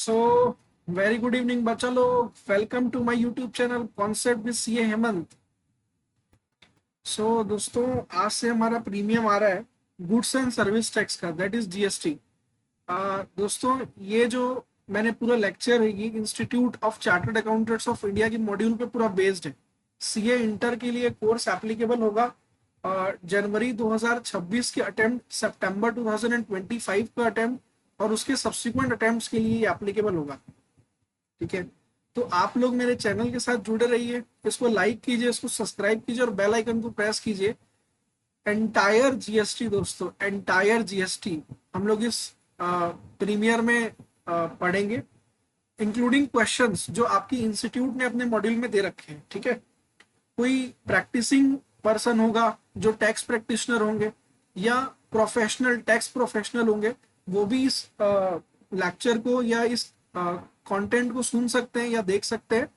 So very good evening बच्चा लोग, welcome to my YouTube channel concept with CA Hemant. दोस्तों, आज से हमारा प्रीमियम आ रहा है गुड्स एंड सर्विस टैक्स का, दैट इज जीएसटी। दोस्तों, ये जो मैंने पूरा लेक्चर है ये institute of chartered accountants of India की मॉड्यूल पे पूरा बेस्ड है। सीए इंटर के लिए कोर्स एप्लीकेबल होगा जनवरी 2026 के अटेम्प्ट, सितंबर 2025 का अटेम्प्ट और उसके सब्सिक्वेंट अटेम्प्ट्स के लिए एप्लीकेबल होगा। ठीक है, तो आप लोग मेरे चैनल के साथ जुड़े रहिए, इसको लाइक कीजिए, इसको सब्सक्राइब कीजिए और बेल आइकन को प्रेस कीजिए। एंटायर जीएसटी दोस्तों, एंटायर जीएसटी हम लोग इस प्रीमियर में पढ़ेंगे, इंक्लूडिंग क्वेश्चंस जो आपकी इंस्टीट्यूट ने अपने मॉड्यूल में दे रखे हैं। ठीक है, कोई प्रैक्टिसिंग पर्सन होगा जो टैक्स प्रैक्टिशनर होंगे या प्रोफेशनल टैक्स प्रोफेशनल होंगे, वो भी इस लेक्चर को या इस कंटेंट को सुन सकते हैं या देख सकते हैं।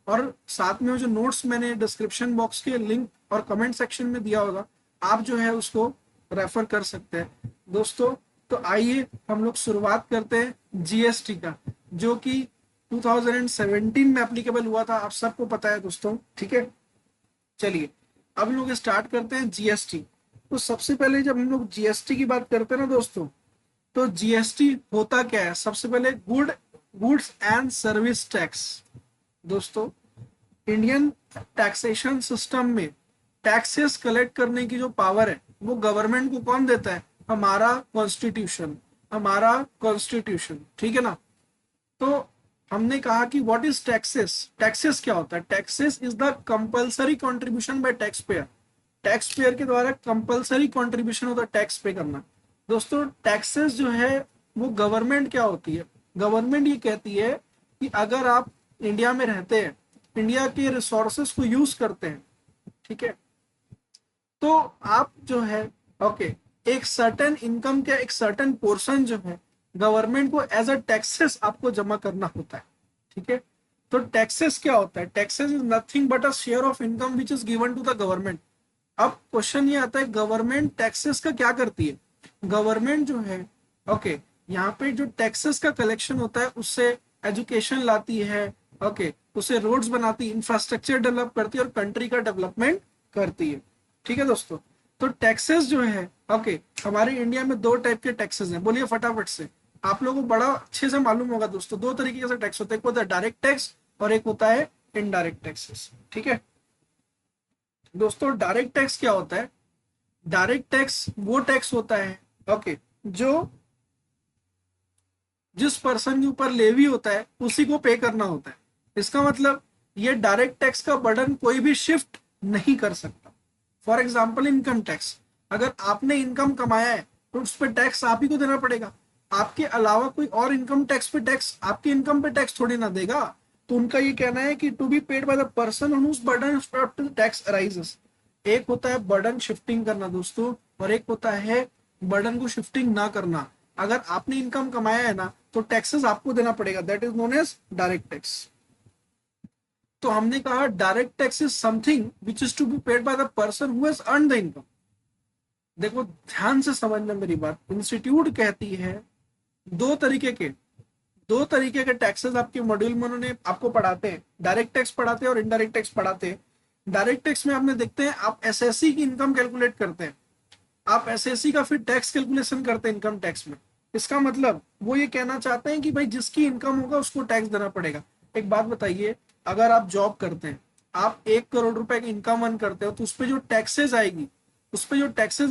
और साथ में जो नोट्स मैंने डिस्क्रिप्शन बॉक्स के लिंक और कमेंट सेक्शन में दिया होगा, आप जो है उसको रेफर कर सकते हैं दोस्तों। तो आइए हम लोग शुरुआत करते हैं जीएसटी का, जो कि 2017 में एप्लीकेबल हुआ था, आप सबको पता है दोस्तों। ठीक है, चलिए अब हम लोग स्टार्ट करते हैं जीएसटी। तो सबसे पहले जब हम लोग जीएसटी की बात करते हैं ना दोस्तों, तो जीएसटी होता क्या है? सबसे पहले गुड्स एंड सर्विस टैक्स। दोस्तों, इंडियन टैक्सेशन सिस्टम में टैक्सेस कलेक्ट करने की जो पावर है वो गवर्नमेंट को कौन देता है? हमारा कॉन्स्टिट्यूशन, हमारा कॉन्स्टिट्यूशन। ठीक है ना। तो हमने कहा कि व्हाट इज टैक्सेस। टैक्सेस क्या होता है? Taxes is the compulsory contribution by tax payer. Tax payer के द्वारा कंपलसरी कंट्रीब्यूशन होता है टैक्स पे करना। दोस्तों, टैक्सेस जो है वो गवर्नमेंट क्या होती है? गवर्नमेंट ये कहती है कि अगर आप इंडिया में रहते हैं, इंडिया के रिसोर्सेस को यूज करते हैं, ठीक है, तो आप जो है ओके, एक सर्टेन इनकम के एक सर्टेन पोर्शन जो है गवर्नमेंट को एज अ टैक्सेस आपको जमा करना होता है। ठीक है, तो टैक्सेस क्या होता है? Taxes is nothing but a share of income which is given to the government. अब क्वेश्चन ये आता है, गवर्नमेंट टैक्सेस का क्या करती है? गवर्नमेंट जो है ओके, यहाँ पे जो टैक्सेस का कलेक्शन होता है उससे एजुकेशन लाती है, ओके, उससे रोड्स बनाती है, इंफ्रास्ट्रक्चर डेवलप करती है और कंट्री का डेवलपमेंट करती है। ठीक है दोस्तों, तो टैक्सेस जो है ओके, हमारे इंडिया में दो टाइप के टैक्सेस हैं। बोलिए फटाफट से, आप लोगों को बड़ा अच्छे से मालूम होगा दोस्तों। दो तरीके से टैक्स होते हैं, एक होता है डायरेक्ट टैक्स और एक होता है इनडायरेक्ट टैक्सेस। ठीक है दोस्तों, डायरेक्ट टैक्स क्या होता है? डायरेक्ट टैक्स वो टैक्स होता है ओके, जो जिस पर्सन के ऊपर लेवी होता है उसी को पे करना होता है। इसका मतलब ये डायरेक्ट टैक्स का बर्डन कोई भी शिफ्ट नहीं कर सकता। फॉर एग्जाम्पल इनकम टैक्स, अगर आपने इनकम कमाया है तो उस पर टैक्स आप ही को देना पड़ेगा। आपके अलावा कोई और इनकम टैक्स पे टैक्स, आपकी इनकम पे टैक्स थोड़ी ना देगा। तो उनका ये कहना है कि to be paid by the person whose burden tax arises. एक होता है बर्डन शिफ्टिंग करना दोस्तों, और एक होता है बर्डन को शिफ्टिंग ना करना। अगर आपने इनकम कमाया है ना तो टैक्सेस आपको देना पड़ेगा, that is known as direct tax. तो हमने कहा direct tax is something which is to be paid by the person who has earn the income. देखो ध्यान से समझना मेरी बात, इंस्टीट्यूट कहती है दो तरीके के दो तरीके के टैक्सेस आपके मॉड्यूल में उन्होंने आपको पढ़ाते हैं, डायरेक्ट टैक्स पढ़ाते हैं और इनडायरेक्ट टैक्स पढ़ाते हैं। डायरेक्ट टैक्स में आपने देखते हैं आप एसएससी की इनकम कैलकुलेट करते हैं, आप एसएससी का फिर टैक्स कैलकुलेशन करते हैं इनकम टैक्स में। इसका मतलब वो ये कहना चाहते हैं कि भाई जिसकी इनकम होगा उसको टैक्स देना पड़ेगा। एक बात बताइए, अगर आप जॉब करते हैं, आप 1 करोड़ रुपए की इनकम अर्न करते हो, तो उस पर जो टैक्सेस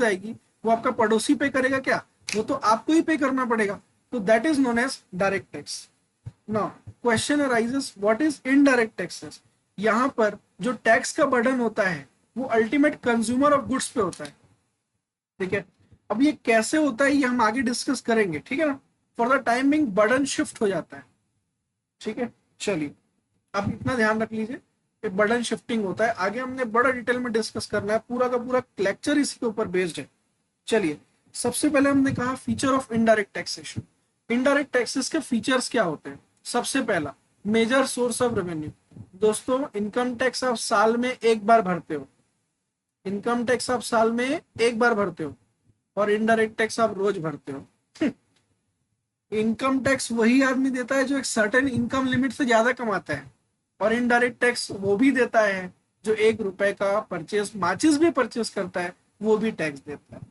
आएगी, वो आपका पड़ोसी पे करेगा क्या? वो तो आपको ही पे करना पड़ेगा। तो that is known as direct tax. Now question arises, what is indirect taxes? यहाँ पर जो टैक्स का बर्डन होता है वो अल्टीमेट कंज्यूमर ऑफ गुड्स पे होता है। ठीक है, अब ये कैसे होता है ये हम आगे डिस्कस करेंगे। ठीक है ना, for the timing burden shift हो जाता है। ठीक है, चलिए अब इतना ध्यान रख लीजिए कि बर्डन शिफ्टिंग होता है, आगे हमने बड़ा डिटेल में डिस्कस करना है, पूरा का पूरा लेक्चर इसी के ऊपर बेस्ड है। चलिए, सबसे पहले हमने कहा feature of indirect taxation. Indirect taxes के फीचर्स क्या होते हैं? सबसे पहला, मेजर सोर्स ऑफ रेवेन्यू। दोस्तों, इनकम टैक्स आप साल में एक बार भरते हो, इनकम टैक्स आप साल में एक बार भरते हो और इनडायरेक्ट टैक्स आप रोज भरते हो। इनकम टैक्स वही आदमी देता है जो एक सर्टेन इनकम लिमिट से ज्यादा कमाता है, और इनडायरेक्ट टैक्स वो भी देता है जो 1 रुपए का परचेस माचिस भी परचेस करता है, वो भी टैक्स देता है।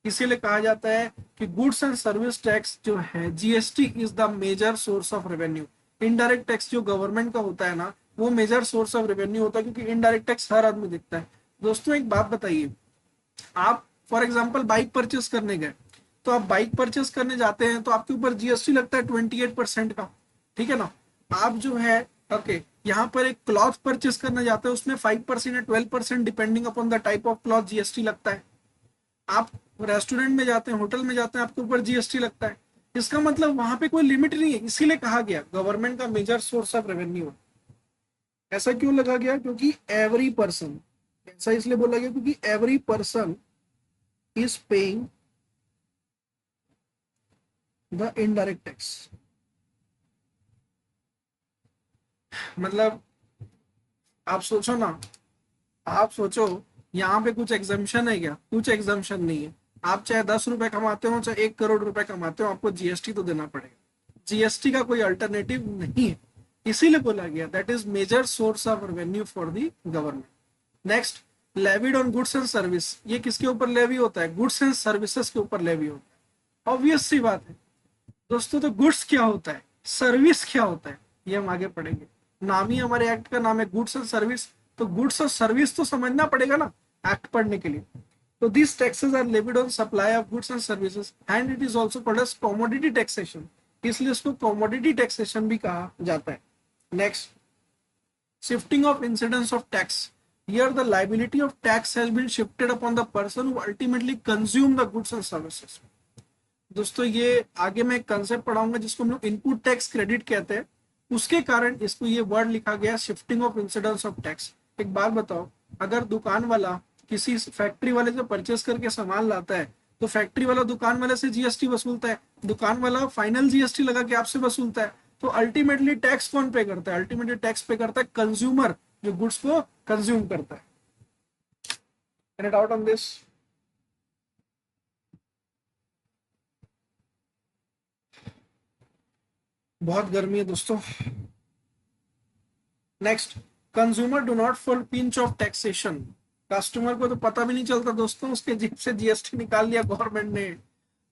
इसीलिए कहा जाता है कि गुड्स एंड सर्विस टैक्स जो है, GST is the major source of revenue. Indirect tax जो गवर्नमेंट का होता है ना, वो मेजर सोर्स ऑफ रेवेन्यू होता है, क्योंकि इनडायरेक्ट टैक्स हर आदमी देता है। दोस्तों एक बात बताइए, आप फॉर एग्जाम्पल बाइक परचेस करने गए, तो आप बाइक परचेस करने जाते हैं तो आपके ऊपर जीएसटी लगता है 28% का, ठीक है ना। आप जो है, ओके, यहाँ पर एक क्लॉथ परचेस करने जाते हैं, उसमें 5% या 12% depending upon the type of cloth GST लगता है। आप रेस्टोरेंट में जाते हैं, होटल में जाते हैं, आपके ऊपर जीएसटी लगता है। इसका मतलब वहां पे कोई लिमिट नहीं है, इसीलिए कहा गया गवर्नमेंट का मेजर सोर्स ऑफ रेवेन्यू है। ऐसा क्यों लगा गया? क्योंकि एवरी पर्सन, ऐसा इसलिए बोला गया क्योंकि every person is paying the indirect tax. मतलब आप सोचो ना, आप सोचो, यहाँ पे कुछ एग्जाम्शन है क्या? कुछ एग्जाम्शन नहीं है। आप चाहे 10 रुपए कमाते हो, चाहे 1 करोड़ रुपए कमाते हो, आपको जीएसटी तो देना पड़ेगा। जीएसटी का कोई अल्टरनेटिव नहीं है। इसीलिए बोला गया that is major source of revenue for the government. Next, levied on goods and service. ये किसके ऊपर लेवी होता है? गुड्स एंड सर्विसेज के ऊपर लेवी होता है। ऑब्वियस सी बात है दोस्तों। तो गुड्स क्या होता है, सर्विस क्या होता है, ये हम आगे पढ़ेंगे। नाम ही हमारे एक्ट का नाम है गुड्स एंड सर्विस, तो गुड्स और सर्विस तो समझना पड़ेगा ना एक्ट पढ़ने के लिए। तो this taxes are levied on supply of goods and services and it is also called as commodity taxation, इसलिए इसको कॉमोडिटी टैक्सेशन भी कहा जाता है। Next, shifting of incidence of tax. Here the liability of tax has been shifted upon the person who ultimately consume the goods and services. दोस्तों ये आगे मैं एक कंसेप्ट पढ़ाऊंगा जिसको हम लोग इनपुट टैक्स क्रेडिट कहते हैं, उसके कारण इसको ये वर्ड लिखा गया shifting of incidence of tax. एक बात बताओ, अगर दुकान वाला किसी फैक्ट्री वाले से परचेस करके सामान लाता है, तो फैक्ट्री वाला दुकान वाले से जीएसटी वसूलता है, दुकान वाला फाइनल जीएसटी लगा के आपसे वसूलता है, तो अल्टीमेटली टैक्स कौन पे करता है? अल्टीमेटली टैक्स पे करता है कंज्यूमर, जो गुड्स को कंज्यूम करता है। Any doubt on this? बहुत गर्मी है दोस्तों। Next, consumer do not fall pinch of taxation. Customer को तो पता भी नहीं चलता दोस्तों, उसके जेब से जीएसटी निकाल लिया गवर्नमेंट ने।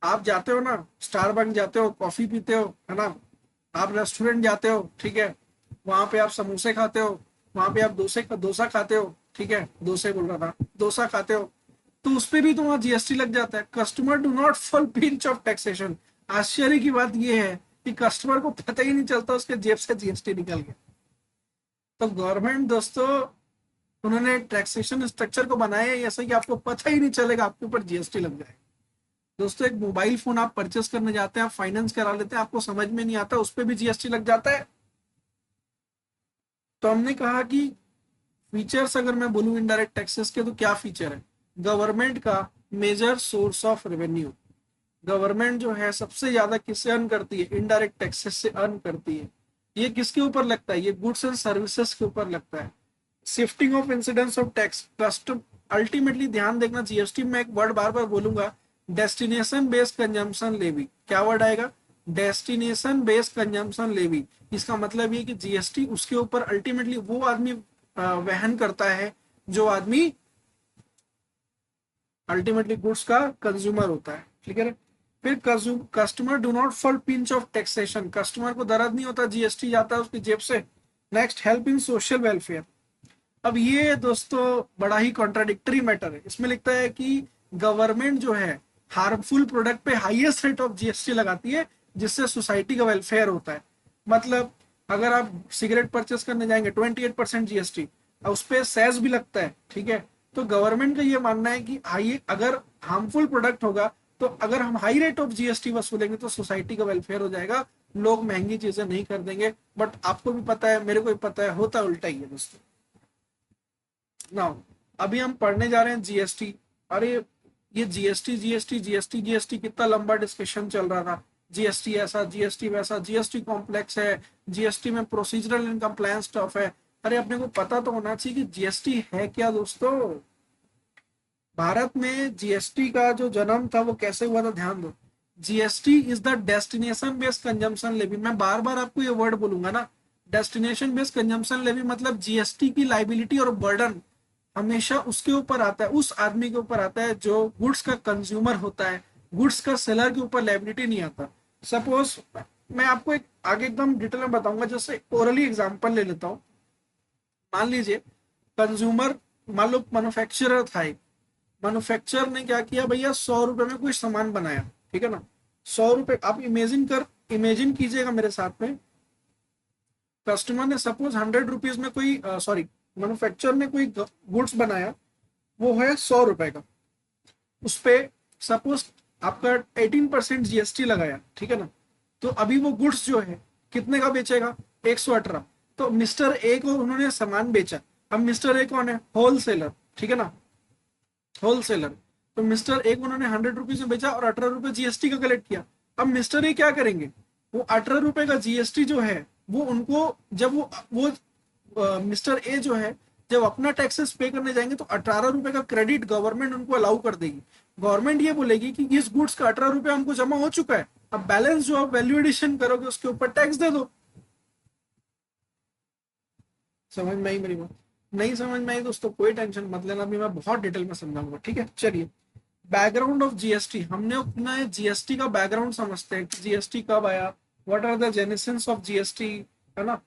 आप जाते हो ना, स्टारबक्स जाते हो, कॉफी पीते हो, है ना, आप रेस्टोरेंट जाते हो, ठीक है, वहां पे आप समोसे खाते हो, वहां पे आप डोसा खाते हो, ठीक है, डोसे बोल रहा था, डोसा खाते हो, तो उस पे भी तो वहां जीएसटी लग जाता है। Customer do not fall pinch of taxation. आश्चर्य की बात यह है कि कस्टमर को पता ही नहीं चलता उसके जेब से जीएसटी निकल गया। तो गवर्नमेंट दोस्तों, उन्होंने टैक्सेशन स्ट्रक्चर को बनाया है ऐसा कि आपको पता ही नहीं चलेगा आपके ऊपर जीएसटी लग जाए। दोस्तों एक मोबाइल फोन आप परचेस करने जाते हैं, आप फाइनेंस करा लेते हैं, आपको समझ में नहीं आता, उस पर भी जीएसटी लग जाता है। तो हमने कहा कि फीचर्स अगर मैं बोलूं इनडायरेक्ट टैक्सेस के, तो क्या फीचर है? गवर्नमेंट का major source of revenue. Government जो है सबसे ज्यादा किससे अर्न करती है? इनडायरेक्ट टैक्सेस से अर्न करती है। ये किसके ऊपर लगता है? ये गुड्स एंड सर्विसेज के ऊपर लगता है। Shifting of incidence of tax, custom, ultimately ध्यान देखना, जीएसटी में एक वर्ड बार बार बोलूंगा, डेस्टिनेशन बेस्ड कंजम्पशन लेवी। क्या वर्ड आएगा? Destination based consumption levy. इसका मतलब ये कि जीएसटी उसके ऊपर अल्टीमेटली वो आदमी वहन करता है जो आदमी अल्टीमेटली गुड्स का कंज्यूमर होता है, ठीक है। फिर customer do not fall pinch of taxation, customer को दर्द नहीं होता, जीएसटी जाता है उसकी जेब से। Next, help in social welfare. अब ये दोस्तों बड़ा ही कॉन्ट्राडिक्टरी मैटर है। इसमें लिखता है कि गवर्नमेंट जो है हार्मफुल प्रोडक्ट पे हाईएस्ट रेट ऑफ जीएसटी लगाती है, जिससे सोसाइटी का वेलफेयर होता है। मतलब अगर आप सिगरेट परचेस करने जाएंगे 28% जीएसटी, उस पर सेस भी लगता है, ठीक है। तो गवर्नमेंट का ये मानना है कि हाई, अगर हार्मफुल प्रोडक्ट होगा, तो अगर हम हाई रेट ऑफ जीएसटी वसूलेंगे तो सोसाइटी का वेलफेयर हो जाएगा, लोग महंगी चीजें नहीं खरीदेंगे। बट आपको भी पता है, मेरे को भी पता है, होता उल्टा ही है दोस्तों। नाउ अभी हम पढ़ने जा रहे हैं जीएसटी। अरे ये जीएसटी जीएसटी जीएसटी जीएसटी कितना लंबा डिस्कशन चल रहा था। जीएसटी ऐसा, जीएसटी वैसा, जीएसटी कॉम्प्लेक्स है, जीएसटी में प्रोसीजरल एंड कंप्लायंस स्टफ है। अरे अपने को पता तो होना चाहिए कि जीएसटी है क्या दोस्तों। भारत में जीएसटी का जो जन्म था वो कैसे हुआ था, ध्यान दो। GST is the destination based consumption levy. मैं बार बार आपको ये वर्ड बोलूंगा ना, डेस्टिनेशन बेस्ड कंजम्पशन लेवी मतलब जीएसटी की लाइबिलिटी और बर्डन हमेशा उसके ऊपर आता है, उस आदमी के ऊपर आता है जो गुड्स का कंज्यूमर होता है, गुड्स का सेलर के ऊपर लाइबिलिटी नहीं आता। सपोज मैं आपको एक आगे एकदम डिटेल में बताऊंगा, जैसे ओरली एग्जांपल ले लेता हूँ। मान लीजिए कंज्यूमर, मान लो मैन्युफैक्चरर था एक, मैन्युफैक्चरर ने क्या किया भैया, 100 रुपए में कोई सामान बनाया, ठीक है ना। 100 रुपए, आप इमेजिन कीजिएगा मेरे साथ में, कस्टमर ने सपोज 100 रुपीज में कोई सॉरी मैन्युफैक्चरर ने कोई गुड्स बनाया, वो है 100 रुपए का। उस पे सपोज आपका 18% जीएसटी लगाया, ठीक है ना। तो अभी वो गुड्स जो है कितने का बेचेगा, 118। तो मिस्टर ए को उन्होंने सामान बेचा। अब मिस्टर ए कौन है, होलसेलर, ठीक है ना, होलसेलर। तो मिस्टर ए को उन्होंने 100 रुपीज में बेचा और 18 रुपए जीएसटी का कलेक्ट किया। अब मिस्टर ए क्या करेंगे, वो 18 रुपए का जीएसटी जो है वो उनको, जब वो मिस्टर ए जो है जब अपना टैक्सेस पे करने जाएंगे तो 18 रुपए का क्रेडिट गवर्नमेंट उनको अलाउ कर देगी। गवर्नमेंट ये बोलेगी कि इस गुड्स का 18 रुपए हमको जमा हो चुका है, अब बैलेंस जो आप वैल्यू एडिशन करोगे उसके ऊपर टैक्स दे दो। समझ में आई मेरी बात? नहीं समझ में आई दोस्तों, कोई टेंशन मत लेना, अभी मैं बहुत डिटेल में समझाऊंगा, ठीक है। चलिए, बैकग्राउंड ऑफ जीएसटी, हमने अपना जीएसटी का बैकग्राउंड समझते हैं कि जीएसटी कब आया, what are the genesis of GST, है ना।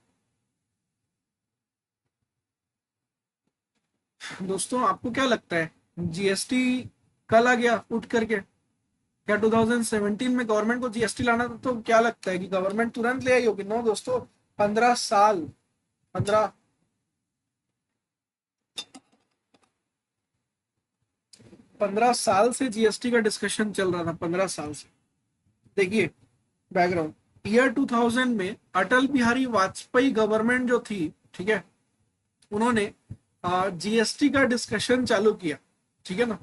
दोस्तों आपको क्या लगता है जीएसटी कल आ गया उठ करके, क्या 2017 में गवर्नमेंट को जीएसटी लाना था, तो क्या लगता है कि गवर्नमेंट तुरंत ले आई होगी? नो दोस्तों, 15 साल, 15 साल से जीएसटी का डिस्कशन चल रहा था, 15 साल से। देखिए बैकग्राउंड, ईयर 2000 में अटल बिहारी वाजपेयी गवर्नमेंट जो थी, ठीक है, उन्होंने जीएसटी का डिस्कशन चालू किया, ठीक है ना।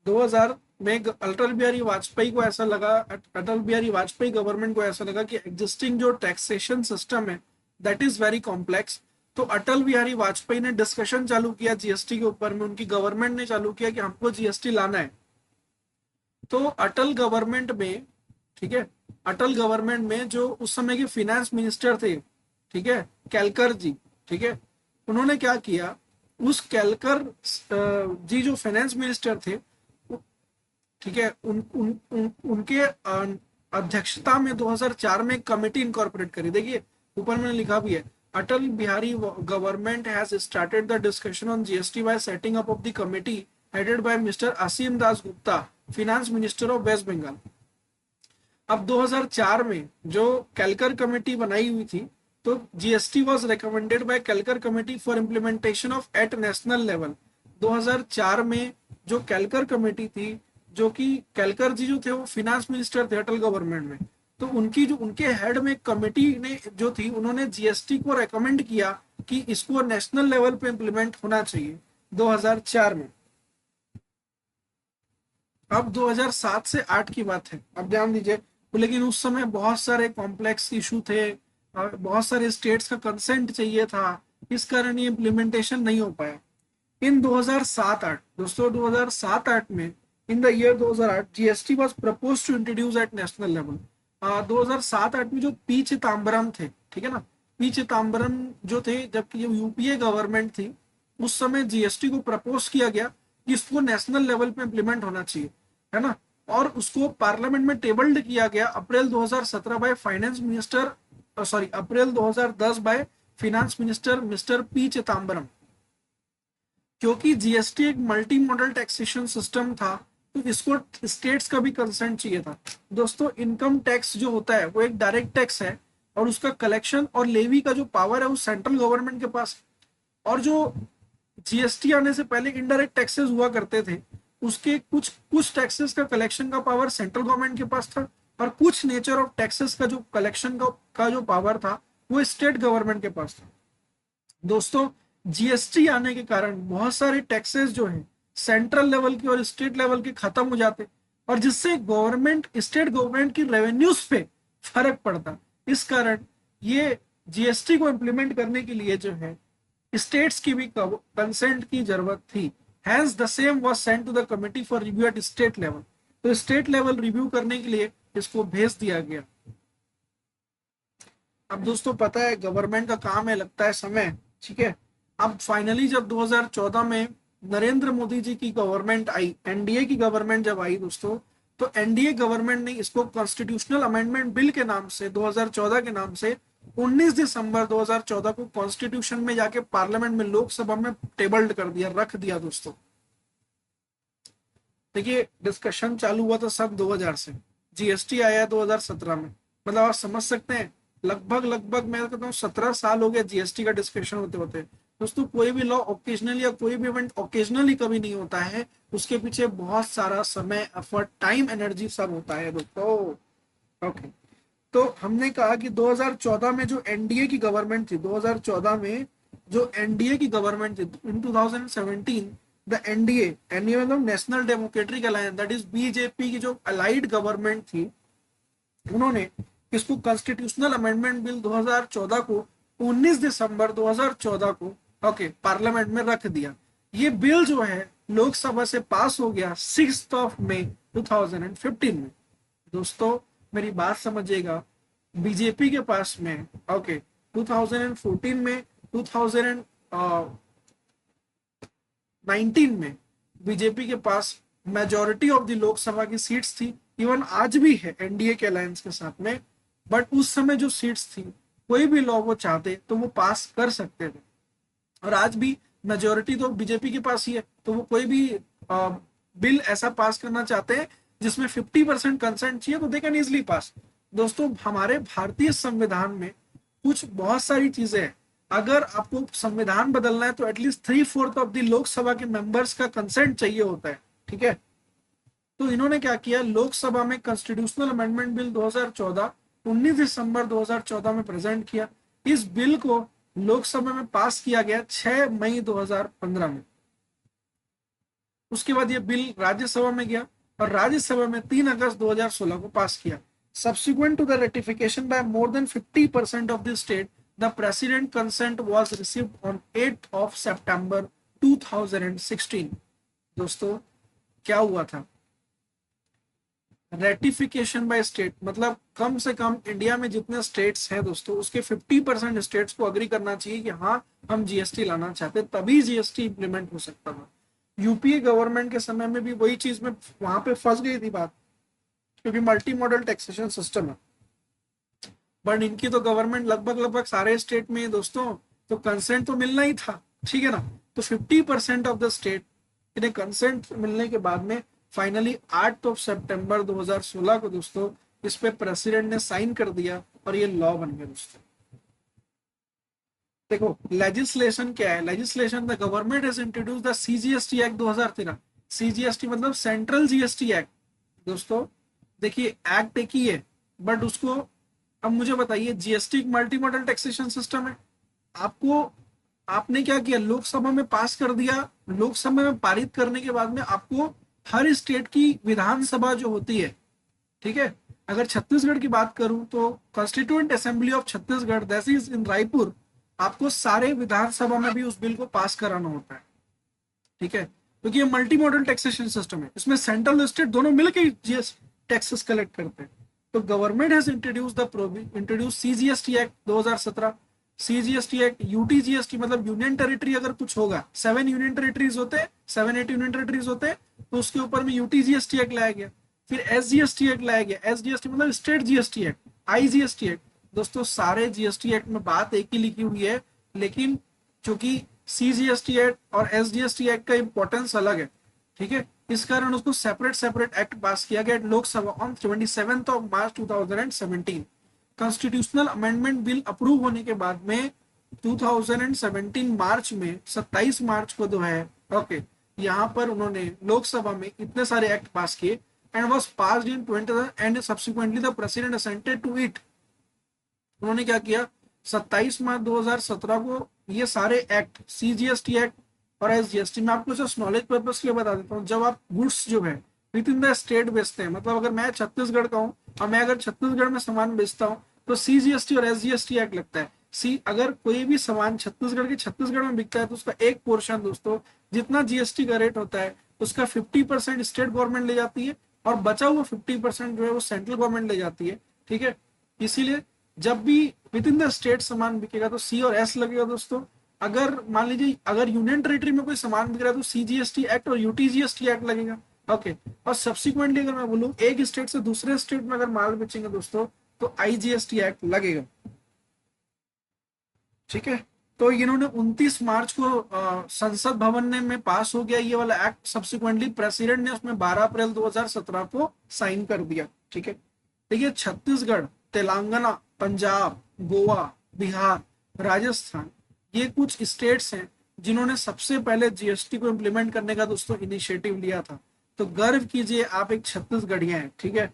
2000 में अटल बिहारी वाजपेयी को ऐसा लगा, अटल बिहारी वाजपेयी गवर्नमेंट को ऐसा लगा कि एग्जिस्टिंग जो टैक्सेशन सिस्टम है दैट इज वेरी कॉम्प्लेक्स। तो अटल बिहारी वाजपेयी ने डिस्कशन चालू किया जीएसटी के ऊपर में, उनकी गवर्नमेंट ने चालू किया कि हमको जीएसटी लाना है। तो अटल गवर्नमेंट में, ठीक है, अटल गवर्नमेंट में जो उस समय के फिनेंस मिनिस्टर थे, ठीक है, केलकर जी, ठीक है, उन्होंने क्या किया, उस केलकर जी जो फाइनेंस मिनिस्टर थे, ठीक है, उनके अध्यक्षता में 2004 में एक कमेटी इनकॉर्पोरेट करी। देखिए ऊपर मैंने लिखा भी है, Atal Bihari government has started the discussion on GST by setting up of the committee headed by mister Asim Das Gupta, finance minister of West Bengal. अब 2004 में जो कैलकर कमेटी बनाई हुई थी, तो GST was recommended by Kelkar committee for implementation of at national level. 2004 में जो Kelkar committee थी, जो कि कैलकर जी जो थे वो फिनेंस मिनिस्टर थे अटल गवर्नमेंट में, तो उनकी जो उनके हेड में कमेटी ने जो थी, उन्होंने जीएसटी को रेकमेंड किया कि इसको नेशनल लेवल पे इम्प्लीमेंट होना चाहिए 2004 में। अब 2007 से 8 की बात है, अब ध्यान दीजिए। लेकिन उस समय बहुत सारे कॉम्प्लेक्स इशू थे, बहुत सारे स्टेट्स का कंसेंट चाहिए था, इस कारण ये इम्प्लीमेंटेशन नहीं हो पाया। इन 2007-8 दोस्तों, 2007-8 में, in the year 2008 GST was propose to introduce at national level. 2007-8 में जो पी चिदम्बरम थे, ठीक है ना, पी चिदम्बरम जो थे, जबकि जो यूपीए गवर्नमेंट थी, उस समय जीएसटी को प्रपोज किया गया कि इसको नेशनल लेवल पे इम्प्लीमेंट होना चाहिए, है ना। और उसको पार्लियामेंट में टेबल्ड किया गया April 2017 by finance minister, sorry April 2010 by finance minister mister P Chidambaram. क्योंकि जीएसटी एक मल्टी मॉडल टैक्सेशन सिस्टम था, तो इसको स्टेट्स का भी कंसेंट चाहिए था। दोस्तों इनकम टैक्स जो होता है वो एक डायरेक्ट टैक्स है, और उसका कलेक्शन और लेवी का जो पावर है वो सेंट्रल गवर्नमेंट के पास। और जो जीएसटी आने से पहले इनडायरेक्ट टैक्सेस हुआ करते थे, उसके कुछ कुछ टैक्सेस का कलेक्शन का पावर सेंट्रल गवर्नमेंट के पास था, और कुछ नेचर ऑफ टैक्सेस का जो कलेक्शन का जो पावर था वो स्टेट गवर्नमेंट के पास था। दोस्तों जीएसटी आने के कारण बहुत सारे टैक्सेस जो है सेंट्रल लेवल के और स्टेट लेवल के खत्म हो जाते, और जिससे गवर्नमेंट, स्टेट गवर्नमेंट की रेवेन्यूज पे फर्क पड़ता। इस कारण ये जीएसटी को इम्प्लीमेंट करने के लिए जो है स्टेट्स की भी कंसेंट की जरूरत थी। Hence the same was sent to the committee for review at state level. तो स्टेट लेवल रिव्यू करने के लिए इसको भेज दिया गया। अब दोस्तों पता है गवर्नमेंट का काम है, लगता है समय, ठीक है। अब फाइनली जब 2014 में नरेंद्र मोदी जी की गवर्नमेंट आई, एनडीए की गवर्नमेंट जब आई दोस्तों, तो एनडीए गवर्नमेंट ने इसको कॉन्स्टिट्यूशनल अमेंडमेंट बिल के नाम से 2014 के नाम से 19 दिसंबर 2014 को कॉन्स्टिट्यूशन में जाके पार्लियामेंट में, लोकसभा में टेबल्ड कर दिया, रख दिया दोस्तों। देखिए डिस्कशन चालू हुआ था सब 2000 से, जीएसटी आया 2017 में, मतलब आप समझ सकते हैं लगभग लगभग मैं कहता हूँ 17 साल हो गया जीएसटी का डिस्कशन होते होते। दोस्तों कोई भी लॉ ओकेजनली या कोई भी इवेंट ओकेजनली कभी नहीं होता है, उसके पीछे बहुत सारा समय, एफर्ट, टाइम, एनर्जी सब होता है दोस्तों। ओके, तो हमने कहा कि 2014 में जो एनडीए की गवर्नमेंट थी, 2014 में जो एनडीए की गवर्नमेंट थी, इन 2017 द एनडीए, एनडीए मतलब national democratic alliance, that is BJP की जो अलाइड गवर्नमेंट थी, उन्होंने इसको कॉन्स्टिट्यूशनल अमेंडमेंट बिल 2014 को 19 दिसंबर 2014 को ओके पार्लियामेंट में रख दिया। ये बिल जो है लोकसभा से पास हो गया 6 मई 2015 में। दोस्तों मेरी बात समझिएगा, बीजेपी के पास में ओके 2014 में, 2019 में बीजेपी के पास मेजोरिटी ऑफ द लोकसभा की सीट्स थी, इवन आज भी है एनडीए के अलायंस के साथ में। बट उस समय जो सीट्स थी, कोई भी लॉ वो चाहते तो वो पास कर सकते थे, और आज भी मेजोरिटी तो बीजेपी के पास ही है, तो वो कोई भी बिल ऐसा पास करना चाहते हैं जिसमें 50% कंसेंट चाहिए तो दे कैन इजिली पास। दोस्तों हमारे भारतीय संविधान में कुछ बहुत सारी चीजें हैं, अगर आपको संविधान बदलना है तो एटलीस्ट 3/4 ऑफ द लोकसभा के मेंबर्स का कंसेंट चाहिए होता है, ठीक है। तो इन्होंने क्या किया, लोकसभा में कॉन्स्टिट्यूशनल अमेंडमेंट बिल 2014 19 दिसंबर 2014 में प्रेजेंट किया। इस बिल को लोकसभा में पास किया गया 6 मई 2015 में। उसके बाद ये बिल राज्यसभा में गया और राज्यसभा में 3 अगस्त 2016 को पास किया। Subsequent to the ratification by more than 50% of the state, the president consent was received on 8th of September 2016। दोस्तों क्या हुआ था, रेटिफिकेशन बाय स्टेट, मतलब कम से कम इंडिया में जितने स्टेट्स हैं दोस्तों, उसके 50% स्टेट्स को अग्री करना चाहिए कि हाँ हम जीएसटी लाना चाहते, तभी जीएसटी इंप्लीमेंट हो सकता था। यूपीए गवर्नमेंट के समय में भी वही चीज में वहां पे फंस गई थी बात, क्योंकि मल्टी मॉडल टैक्सेशन सिस्टम है। बट इनकी तो गवर्नमेंट लगभग लगभग सारे स्टेट में दोस्तों, तो कंसेंट तो मिलना ही था, ठीक है ना। तो 50% ऑफ द स्टेट इन्हें कंसेंट मिलने के बाद में फाइनली 8 सितंबर 2016 को दोस्तों इस पे प्रेसिडेंट ने साइन कर दिया और ये लॉ बन गया दोस्तों। देखो लेजिस्लेशन क्या है, legislation the government has introduce the CGST act 2013। CGST मतलब सेंट्रल जीएसटी एक्ट दोस्तों। देखिए एक्ट एक ही है, बट उसको, अब मुझे बताइए, जीएसटी एक मल्टी मॉडल टैक्सेशन सिस्टम है, आपको आपने क्या किया, लोकसभा में पास कर दिया, लोकसभा में पारित करने के बाद में आपको हर स्टेट की विधानसभा जो होती है, ठीक है, अगर छत्तीसगढ़ की बात करूं तो constituent assembly of Chhattisgarh that is in Raipur, आपको सारे विधानसभा में भी उस बिल को पास कराना होता है, ठीक है, क्योंकि ये मल्टी मॉडल टैक्सेशन सिस्टम है, इसमें सेंट्रल और स्टेट दोनों मिलकर जीएस टैक्सेस कलेक्ट करते हैं। तो government has introduce CGST act 2017। CGST act, UTGST मतलब यूनियन टेरिटरी अगर कुछ होगा, 7 यूनियन टेरिटरीज होते हैं, 7-8 यूनियन टेरिटरीज होते हैं, तो उसके ऊपर में यूटीजीएसटी एक्ट लाया गया। फिर एसजीएसटी एक्ट लाया गया, एसजीएसटी मतलब state GST act, IGST act. दोस्तों सारे जीएसटी एक्ट में बात एक ही लिखी हुई है, लेकिन चूंकि सीजीएसटी एक्ट और एसजीएसटी एक्ट का इंपॉर्टेंस अलग है, ठीक है, इस कारण उसको सेपरेट सेपरेट एक्ट पास किया गया Lok Sabha on 27 March 2017। Constitutional amendment bill approve होने के बाद में 2017 मार्च में 27 मार्च को जो है ओके यहाँ पर उन्होंने लोकसभा में इतने सारे एक्ट पास किए and was passed in 20 and subsequently the president assented to it. उन्होंने क्या किया, 27 मार्च 2017 को ये सारे एक्ट, सीजीएसटी एक्ट और एसजीएसटी, मैं आपको जस्ट नॉलेज पर्पस के लिए बता देता हूँ, जब आप गुड्स जो है विद इन द स्टेट बेचते हैं, मतलब अगर मैं छत्तीसगढ़ का हूँ और मैं अगर छत्तीसगढ़ में सामान बेचता हूँ तो सीजीएसटी और एसजीएसटी एक्ट लगता है। अगर कोई भी सामान छत्तीसगढ़ के छत्तीसगढ़ में बिकता है तो उसका एक पोर्शन दोस्तों, जितना जीएसटी का रेट होता है उसका 50% स्टेट गवर्नमेंट ले जाती है, और बचा हुआ 50% जो है वो सेंट्रल गवर्नमेंट ले जाती है, ठीक है। इसीलिए जब भी विद इन द स्टेट सामान बिकेगा तो सी और एस लगेगा दोस्तों। अगर मान लीजिए अगर यूनियन टेरिटरी में कोई सामान बिक रहा है तो सीजीएसटी एक्ट और यूटीजीएसटी एक्ट लगेगा, ओके। और सब्सिक्वेंटली अगर मैं बोलूँ एक स्टेट से दूसरे स्टेट में अगर माल बेचेंगे दोस्तों तो आईजीएसटी एक्ट लगेगा, ठीक है। तो इन्होंने 29 मार्च को संसद भवन ने में पास हो गया ये वाला एक्ट। सब्सिक्वेंटली प्रेसिडेंट ने उसमें 12 अप्रैल 2017 को साइन कर दिया, ठीक है। देखिए छत्तीसगढ़, तेलंगाना, पंजाब, गोवा, बिहार, राजस्थान, ये कुछ स्टेट्स हैं जिन्होंने सबसे पहले जीएसटी को इम्प्लीमेंट करने का दोस्तों इनिशिएटिव लिया था। तो गर्व कीजिए आप एक छत्तीसगढ़िया हैं, ठीक है।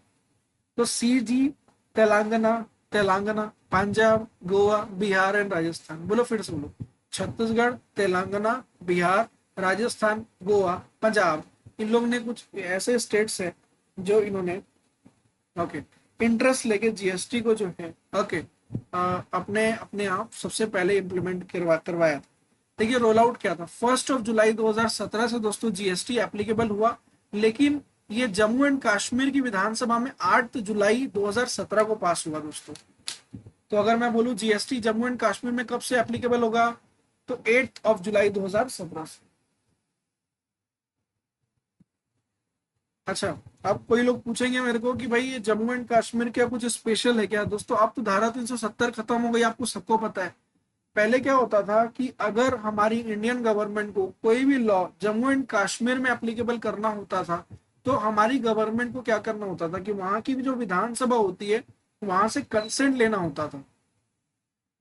तो सी जी, तेलंगाना, तेलंगाना, पंजाब, गोवा, बिहार एंड राजस्थान। बोलो फिर से बोलो, छत्तीसगढ़, तेलंगाना, बिहार, राजस्थान, गोवा, पंजाब। इन लोग ने कुछ ऐसे स्टेट्स हैं जो इन्होंने ओके इंटरेस्ट लेके जीएसटी को जो है ओके अपने अपने आप सबसे पहले इम्प्लीमेंट करवाया था। देखिए रोल आउट क्या था, 1 जुलाई 2017 से दोस्तों जीएसटी एप्लीकेबल हुआ, लेकिन ये जम्मू एंड कश्मीर की विधानसभा में 8 जुलाई 2017 को पास हुआ दोस्तों। तो अगर मैं बोलूं जीएसटी जम्मू एंड कश्मीर में कब से एप्लीकेबल होगा तो 8 जुलाई 2017 से। अच्छा, अब कोई लोग पूछेंगे मेरे को कि भाई ये जम्मू एंड कश्मीर क्या कुछ स्पेशल है क्या? दोस्तों अब तो धारा 370 खत्म हो गई, आपको सबको पता है। पहले क्या होता था कि अगर हमारी इंडियन गवर्नमेंट को कोई भी लॉ जम्मू एंड कश्मीर में एप्लीकेबल करना होता था तो हमारी गवर्नमेंट को क्या करना होता था कि वहां की जो विधानसभा होती है वहां से कंसेंट लेना होता था,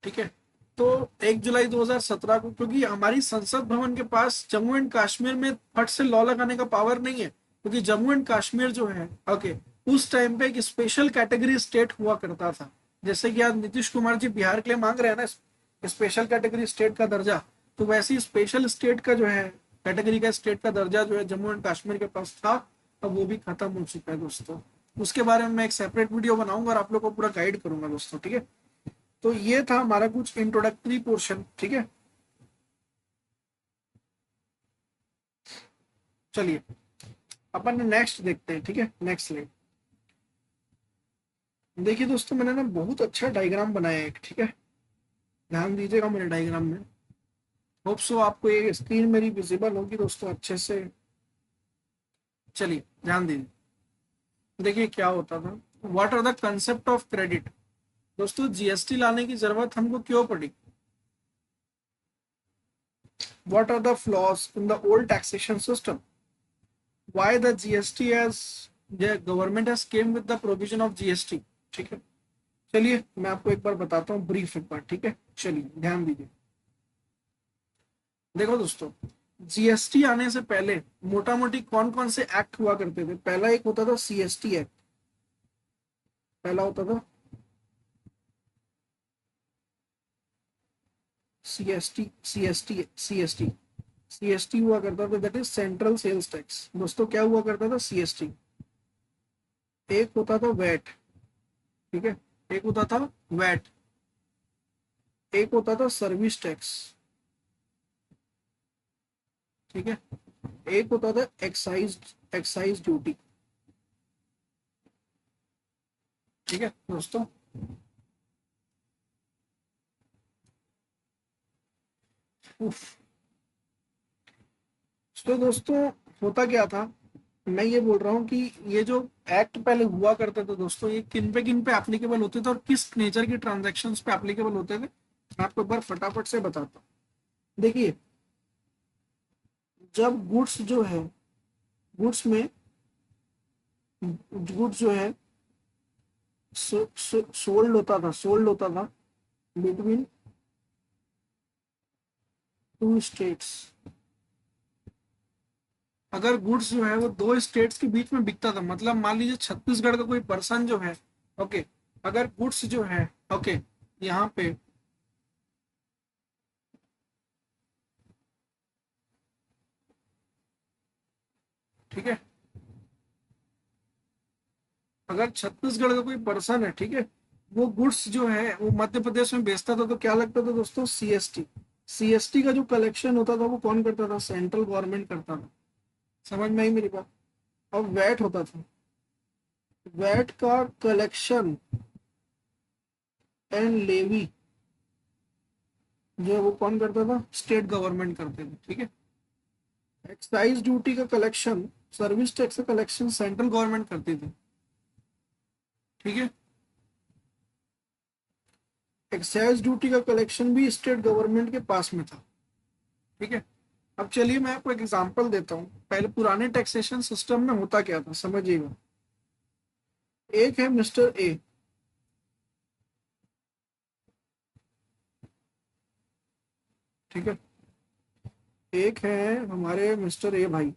ठीक है। तो 1 जुलाई 2017 को, क्योंकि हमारी संसद भवन के पास जम्मू एंड कश्मीर में फट से लॉ लगाने का पावर नहीं है, क्योंकि जम्मू एंड कश्मीर जो है ओके उस टाइम पे एक स्पेशल कैटेगरी स्टेट हुआ करता था। जैसे कि आज नीतीश कुमार जी बिहार के लिए मांग रहे हैं ना स्पेशल कैटेगरी स्टेट का दर्जा, तो वैसे ही स्पेशल स्टेट का जो है कैटेगरी का स्टेट का दर्जा जो है जम्मू एंड कश्मीर के पास था, अब वो भी खत्म हो चुका है दोस्तों। उसके बारे में मैं एक सेपरेट वीडियो बनाऊंगा और आप लोग को पूरा गाइड करूंगा दोस्तों, ठीक है। तो ये था हमारा कुछ इंट्रोडक्टरी पोर्शन, ठीक है। चलिए अपन नेक्स्ट देखते हैं, ठीक है। नेक्स्ट स्लाइड देखिए दोस्तों, मैंने ना बहुत अच्छा डायग्राम बनाया है एक, ठीक है। ध्यान दीजिएगा मेरे डायग्राम में। होप सो आपको ये स्क्रीन मेरी विजिबल होगी दोस्तों अच्छे से। चलिए ध्यान दीजिए, देखिए क्या होता था। What are the concept of credit? दोस्तों जीएसटी लाने की जरूरत हमको क्यों पड़ी? What are the flaws in the old taxation system? why the GST has the government has came with the provision of GST, ठीक है। चलिए मैं आपको एक बार बताता हूँ ब्रीफ एक बार, ठीक है। चलिए ध्यान दीजिए, देखो दोस्तों जीएसटी आने से पहले मोटा मोटी कौन कौन से एक्ट हुआ करते थे। पहला एक होता था सीएसटी एक्ट, पहला होता था सीएसटी सीएसटी हुआ करता था, that is central sales tax. दोस्तों क्या हुआ करता था सीएसटी। एक होता था वैट, ठीक है, एक होता था वैट, एक होता था सर्विस टैक्स, ठीक है, एक होता था एक्साइज ड्यूटी, ठीक है दोस्तों। उफ। तो दोस्तों होता क्या था, मैं ये बोल रहा हूँ कि ये जो एक्ट पहले हुआ करते थे दोस्तों ये किन पे एप्लीकेबल होते थे और किस नेचर की ट्रांजेक्शन पे एप्लीकेबल होते थे, मैं आपको एक बार फटाफट से बताता हूँ। देखिए जब गुड्स जो है गुड्स में गुड्स जो है सोल्ड होता था बिटवीन टू स्टेट्स। अगर गुड्स जो है वो दो स्टेट्स के बीच में बिकता था, मतलब मान लीजिए छत्तीसगढ़ का कोई पर्सन जो है ओके, अगर गुड्स जो है ओके यहाँ पे ठीक है, अगर छत्तीसगढ़ का कोई पर्सन है ठीक है, वो गुड्स जो है वो मध्य प्रदेश में बेचता था तो क्या लगता था दोस्तों सीएसटी। सीएसटी का जो कलेक्शन होता था वो कौन करता था, सेंट्रल गवर्नमेंट करता था। समझ में आई मेरी बात। अब वैट होता था, वैट का कलेक्शन एंड लेवी जो है वो कौन करता था, स्टेट गवर्नमेंट करते थे, ठीक है। एक्साइज ड्यूटी का कलेक्शन, सर्विस टैक्स का कलेक्शन सेंट्रल गवर्नमेंट करती थी, ठीक है। एक्साइज ड्यूटी का कलेक्शन भी स्टेट गवर्नमेंट के पास में था, ठीक है। अब चलिए मैं आपको एक एग्जांपल देता हूँ, पहले पुराने टैक्सेशन सिस्टम में होता क्या था समझिएगा। एक है मिस्टर ए, ठीक है। एक है हमारे मिस्टर ए भाई,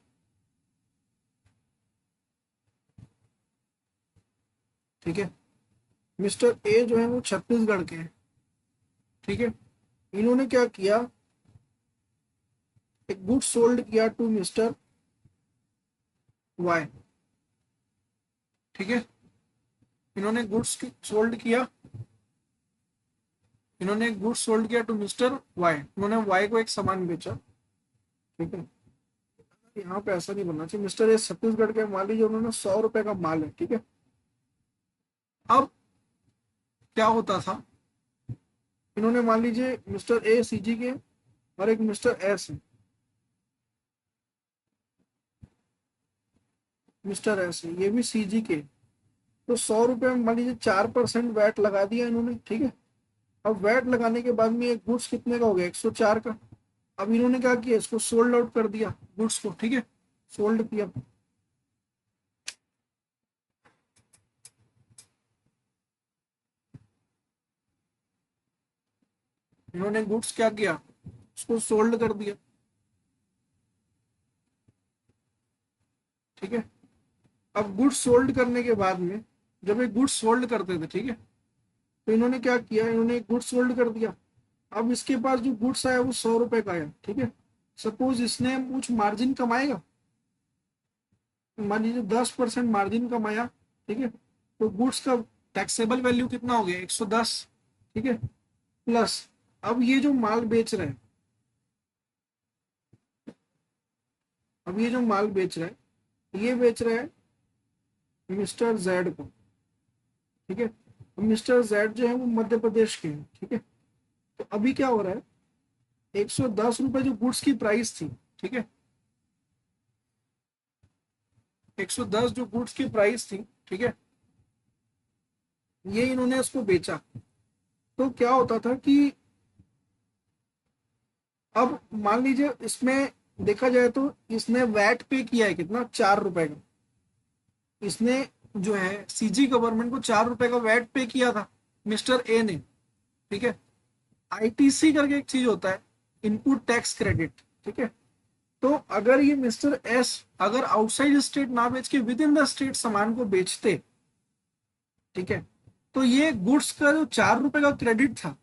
ठीक है। मिस्टर ए जो है वो छत्तीसगढ़ के हैं, ठीक है। इन्होंने क्या किया, एक गुड सोल्ड किया टू मिस्टर वाई, ठीक है। इन्होंने गुड्स सोल्ड किया, इन्होंने गुड्स सोल्ड किया टू मिस्टर वाई, उन्होंने वाई को एक सामान बेचा, ठीक है। यहाँ पे ऐसा नहीं बनना चाहिए, मिस्टर ए छत्तीसगढ़ के, मान लीजिए उन्होंने 100 रुपए का माल है, ठीक है। अब क्या होता था, इन्होंने मान लीजिए मिस्टर ए सीजी के और एक मिस्टर एस है, मिस्टर एस है, ये भी सीजी के। तो 100 रुपए में मान लीजिए 4% वैट लगा दिया इन्होंने, ठीक है। अब वैट लगाने के बाद में ये गुड्स कितने का हो गया, 104 का। अब इन्होंने क्या किया, इसको सोल्ड आउट कर दिया गुड्स को, ठीक है, सोल्ड किया। इन्होंने गुड्स क्या किया, उसको सोल्ड कर दिया, ठीक है। अब गुड्स सोल्ड करने के बाद में, जब ये गुड्स सोल्ड करते थे, ठीक है, तो इन्होंने क्या किया, इन्होंने गुड्स सोल्ड कर दिया। अब इसके पास जो गुड्स आया वो 100 रुपए का आया, ठीक है। सपोज इसने कुछ मार्जिन कमाएगा, मान लीजिए 10% मार्जिन कमाया, ठीक है। तो गुड्स का टैक्सेबल वैल्यू कितना हो गया, 110, ठीक है। प्लस अब ये जो माल बेच रहे हैं, अब ये जो माल बेच रहे हैं, ये बेच रहे हैं मिस्टर जेड को, ठीक है। मिस्टर जेड जो है वो मध्य प्रदेश के हैं, ठीक है। तो अभी क्या हो रहा है, 110 रुपए जो गुड्स की प्राइस थी, ठीक है, 110 जो गुड्स की प्राइस थी, ठीक है, ये इन्होंने इसको बेचा। तो क्या होता था कि अब मान लीजिए इसमें देखा जाए तो इसने वैट पे किया है कितना, 4 रुपए का। इसने जो है सीजी गवर्नमेंट को 4 रुपए का वैट पे किया था मिस्टर ए ने, ठीक है। आईटीसी करके एक चीज होता है, इनपुट टैक्स क्रेडिट, ठीक है। तो अगर ये मिस्टर एस अगर आउटसाइड स्टेट ना बेच के विद इन द स्टेट सामान को बेचते, ठीक है, तो ये गुड्स का जो 4 रुपए का क्रेडिट था,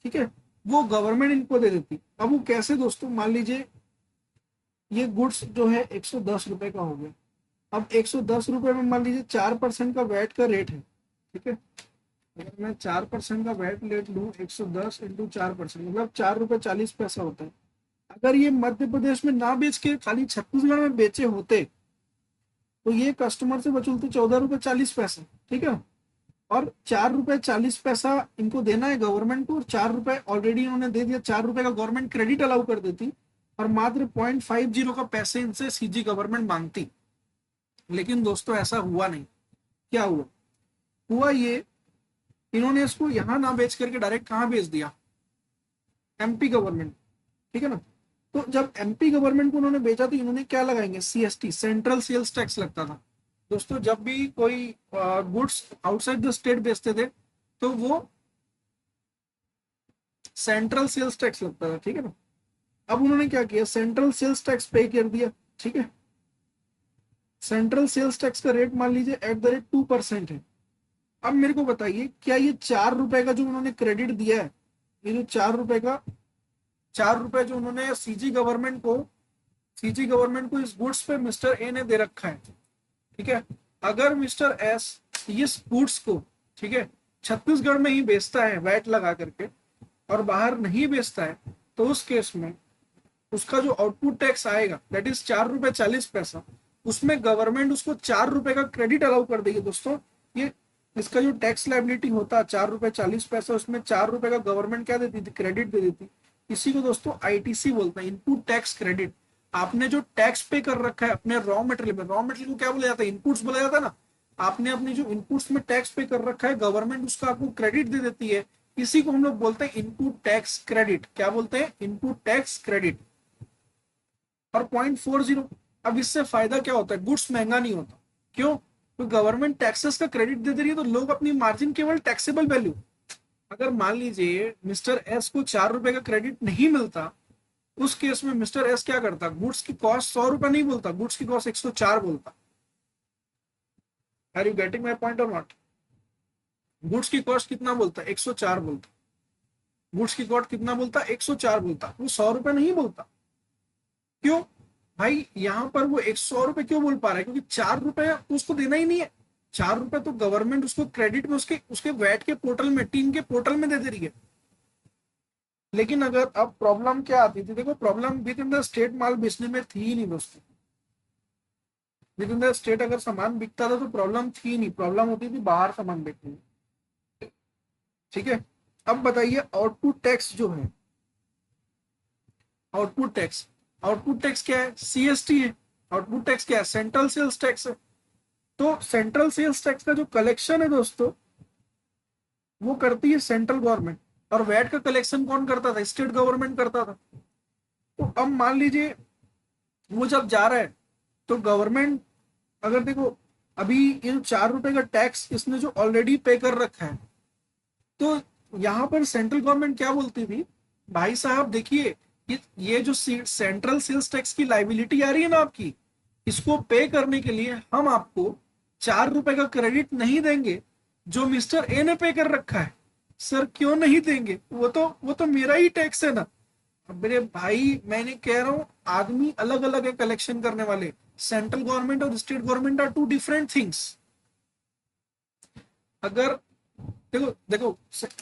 ठीक है, वो गवर्नमेंट इनको दे देती। अब वो कैसे दोस्तों, मान लीजिए ये गुड्स जो है 110 रुपए का हो गया। अब 110 रुपए में मान लीजिए 4% का वैट का रेट है, ठीक है। अगर मैं 4% का वैट रेट लूँ, 110 इंटू 4%, मतलब 4 रुपए 40 पैसा होता है। अगर ये मध्य प्रदेश में ना बेच के खाली छत्तीसगढ़ में बेचे होते, तो ये कस्टमर से वसूलते 14 रुपए 40 पैसा, ठीक है। और 4 रुपए 40 पैसा इनको देना है गवर्नमेंट को, और 4 रुपए ऑलरेडी इन्होंने दे दिया, 4 रुपए का गवर्नमेंट क्रेडिट अलाउ कर देती, और मात्र 0.50 का पैसे इनसे सीजी गवर्नमेंट मांगती। लेकिन दोस्तों ऐसा हुआ नहीं। क्या हुआ, हुआ ये, इन्होंने इसको यहां ना बेच करके डायरेक्ट कहाँ भेज दिया, एमपी गवर्नमेंट, ठीक है ना। तो जब एमपी गवर्नमेंट को उन्होंने बेचा तो इन्होंने क्या लगाएंगे, सीएसटी, सेंट्रल सेल्स टैक्स लगता था। दोस्तों जब भी कोई गुड्स आउटसाइड द स्टेट बेचते थे तो वो सेंट्रल सेल्स टैक्स लगता था, ठीक है ना। अब उन्होंने क्या किया, सेंट्रल सेल्स टैक्स पे कर दिया, ठीक है। सेंट्रल सेल्स टैक्स का रेट मान लीजिए @2% है। अब मेरे को बताइए, क्या ये 4 रुपए का जो उन्होंने क्रेडिट दिया है, ये जो 4 रुपए का, 4 रुपए जो उन्होंने सीजी गवर्नमेंट को इस गुड्स पे मिस्टर ए ने दे रखा है, ठीक है। अगर मिस्टर एस इस गुड्स को, ठीक है, छत्तीसगढ़ में ही बेचता है वैट लगा करके और बाहर नहीं बेचता है, तो उस केस में उसका जो आउटपुट टैक्स आएगा दैट इज 4 रुपए 40 पैसा, उसमें गवर्नमेंट उसको 4 रुपए का क्रेडिट अलाउ कर देगी दोस्तों, ये इसका जो टैक्स लाइबिलिटी होता है 4 रुपए 40 पैसे, उसमें 4 रुपए का गवर्नमेंट क्या देती थी, क्रेडिट दे देती। इसी को दोस्तों आईटीसी बोलते हैं, इनपुट टैक्स क्रेडिट। आपने जो टैक्स पे कर रखा है अपने रॉ मटेरियल में, रॉ मटेरियल को क्या बोला जाता है, इनपुट्स बोला जाता है ना। आपने अपनी जो इनपुट्स में टैक्स पे कर रखा है, गवर्नमेंट उसका आपको क्रेडिट दे देती है। इसी को हम लोग बोलते हैं इनपुट टैक्स क्रेडिट। क्या बोलते हैं, इनपुट टैक्स क्रेडिट। और 0.40, अब इससे फायदा क्या होता है, गुड्स महंगा नहीं होता। क्यों, तो गवर्नमेंट टैक्सेस का क्रेडिट दे दे रही है, तो लोग अपनी मार्जिन केवल टैक्सेबल वैल्यू, अगर मान लीजिए मिस्टर एस को 4 रुपए का क्रेडिट नहीं मिलता, उस केस में मिस्टर एस क्या करता, गुड्स की कॉस्ट 100 रुपए नहीं बोलता, गुड्स की कॉस्ट 104 बोलता। Are you getting my point और नॉट। गुड्स की कॉस्ट कितना बोलता, 104 बोलता। गुड्स की कॉस्ट कितना बोलता, 104 बोलता, वो 100 रुपए नहीं बोलता। क्यों भाई, यहाँ पर वो 100 रुपए क्यों बोल पा रहा है, क्योंकि 4 रुपए तो उसको देना ही नहीं है। 4 रुपए तो गवर्नमेंट उसको क्रेडिट में उसके उसके वैट के पोर्टल में, टीम के पोर्टल में दे दे रही है। लेकिन अगर अब प्रॉब्लम क्या आती थी, देखो problem within the state माल बेचने में थी ही नहीं दोस्तों। विद इन द स्टेट अगर सामान बिकता था तो प्रॉब्लम थी नहीं, प्रॉब्लम होती थी बाहर सामान बेचने में। ठीक है, अब बताइए आउटपुट टैक्स जो है, आउटपुट टैक्स, आउटपुट टैक्स क्या है, सीएसटी है। आउटपुट टैक्स क्या है, सेंट्रल सेल्स टैक्स है। तो सेंट्रल सेल्स टैक्स का जो कलेक्शन है दोस्तों, वो करती है सेंट्रल गवर्नमेंट। और वैट का कलेक्शन कौन करता था, स्टेट गवर्नमेंट करता था। तो अब मान लीजिए वो जब जा रहा है, तो गवर्नमेंट, अगर देखो अभी ये 4 रुपए का टैक्स इसने जो ऑलरेडी पे कर रखा है, तो यहाँ पर सेंट्रल गवर्नमेंट क्या बोलती थी, भाई साहब देखिए, ये जो सेंट्रल सेल्स टैक्स की लाइबिलिटी आ रही है ना आपकी, इसको पे करने के लिए हम आपको 4 रुपए का क्रेडिट नहीं देंगे जो मिस्टर ए ने पे कर रखा है। सर क्यों नहीं देंगे, वो तो मेरा ही टैक्स है ना। अब मेरे भाई मैंने कह रहा हूं, आदमी अलग अलग है कलेक्शन करने वाले। सेंट्रल गवर्नमेंट और state government are two different things. अगर देखो देखो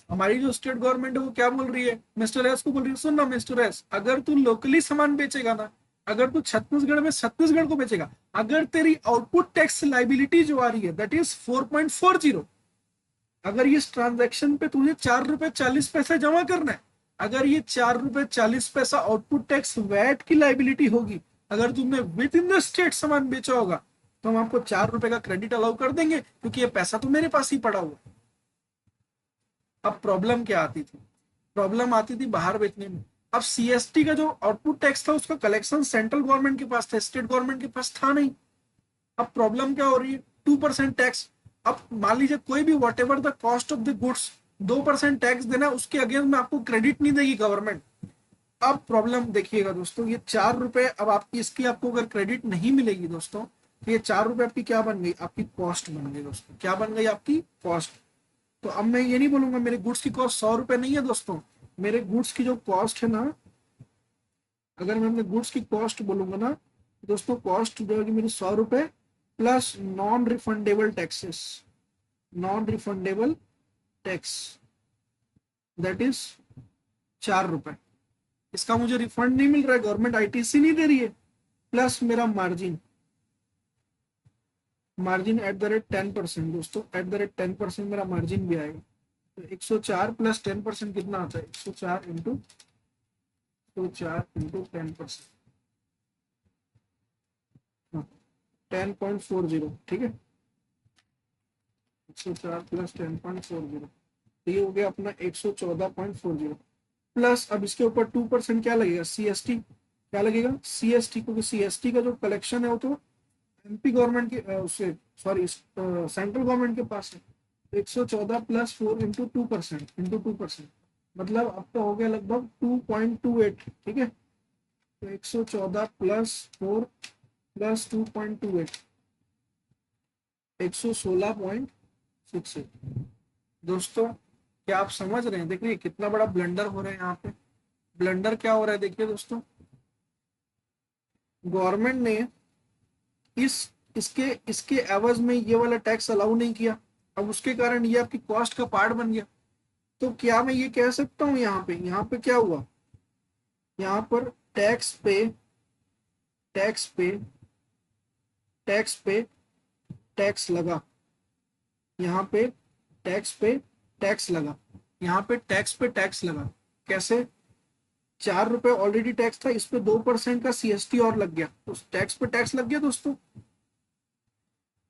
हमारी जो स्टेट गवर्नमेंट है वो क्या बोल रही है, मिस्टर एस को बोल रही है, सुन ना मिस्टर एस, अगर तू लोकली सामान बेचेगा ना, अगर तू छत्तीसगढ़ में छत्तीसगढ़ को बेचेगा, अगर तेरी आउटपुट टैक्स लाइबिलिटी जो आ रही है दैट इज 4.40, अगर इस ट्रांजेक्शन पे तुझे 4 रुपए 40 पैसे जमा करना है, अगर ये 4 रुपए 40 पैसा आउटपुट टैक्स वैट की लाइबिलिटी होगी, अगर तुमने विद इन द स्टेट सामान बेचा होगा, तो हम आपको 4 रुपए का क्रेडिट अलाउ कर देंगे, क्योंकि ये पैसा तो मेरे पास ही पड़ा हुआ है। अब प्रॉब्लम क्या आती थी, प्रॉब्लम आती थी बाहर बेचने में। अब सीएसटी का जो आउटपुट टैक्स था उसका कलेक्शन सेंट्रल गवर्नमेंट के पास था, स्टेट गवर्नमेंट के पास था नहीं। अब प्रॉब्लम क्या हो रही है, 2% टैक्स। अब मान लीजिए कोई भी what ever the cost of the goods, 2% tax देना, उसके अगेंस्ट में आपको क्रेडिट नहीं देगी गवर्नमेंट। अब प्रॉब्लम देखिएगा दोस्तों, ये 4 रुपए, अब आपकी इसकी आपको अगर क्रेडिट नहीं मिलेगी दोस्तों, तो ये 4 रुपए आपकी क्या बन गई, आपकी कॉस्ट बन गई दोस्तों। क्या बन गई, आपकी कॉस्ट। तो अब मैं ये नहीं बोलूंगा मेरे गुड्स की कॉस्ट 100 रुपए नहीं है दोस्तों, मेरे गुड्स की जो कॉस्ट है ना, अगर मैं अपने गुड्स की कॉस्ट बोलूंगा ना दोस्तों, कॉस्ट जो है मेरी 100 रुपए plus non refundable taxes, non refundable tax, that is 4 रुपए। इसका मुझे रिफंड नहीं मिल रहा है, गवर्नमेंट आईटीसी नहीं दे रही है, प्लस मेरा margin, margin at the rate 10% दोस्तों, एट द रेट 10% मेरा मार्जिन भी आएगा। तो 104 प्लस 10% कितना आता है, 104 इंटू 10.40, ठीक है, 104 प्लस 10.40, तो ये हो गया अपना 114.40। प्लस अब इसके ऊपर 2% क्या लगेगा, सीएसटी। क्या लगेगा, सीएसटी, क्योंकि सीएसटी का जो कलेक्शन है वो तो एमपी गवर्नमेंट के उससे, सॉरी सेंट्रल गवर्नमेंट के पास है। 114 प्लस 4 इंटू 2%, मतलब अब तो हो गया लगभग 2.28, ठीक है। तो 114 प्लस 4 प्लस 2.28, 116.68। दोस्तों क्या आप समझ रहे हैं, देखिए कितना बड़ा ब्लंडर हो रहा है यहाँ पे। ब्लंडर क्या हो रहा है, देखिए दोस्तों, गवर्नमेंट ने इस इसके इसके एवज में ये वाला टैक्स अलाउ नहीं किया, अब उसके कारण ये आपकी कॉस्ट का पार्ट बन गया। तो क्या मैं ये कह सकता हूँ, यहाँ पे क्या हुआ, यहाँ पर टैक्स पे टैक्स पे टैक्स पे टैक्स लगा, यहाँ पे टैक्स लगा, यहाँ पे टैक्स लगा। कैसे? 4 रुपए ऑलरेडी टैक्स था, इस पे 2% का सीएसटी और लग गया, तो टैक्स पे टैक्स लग गया दोस्तों,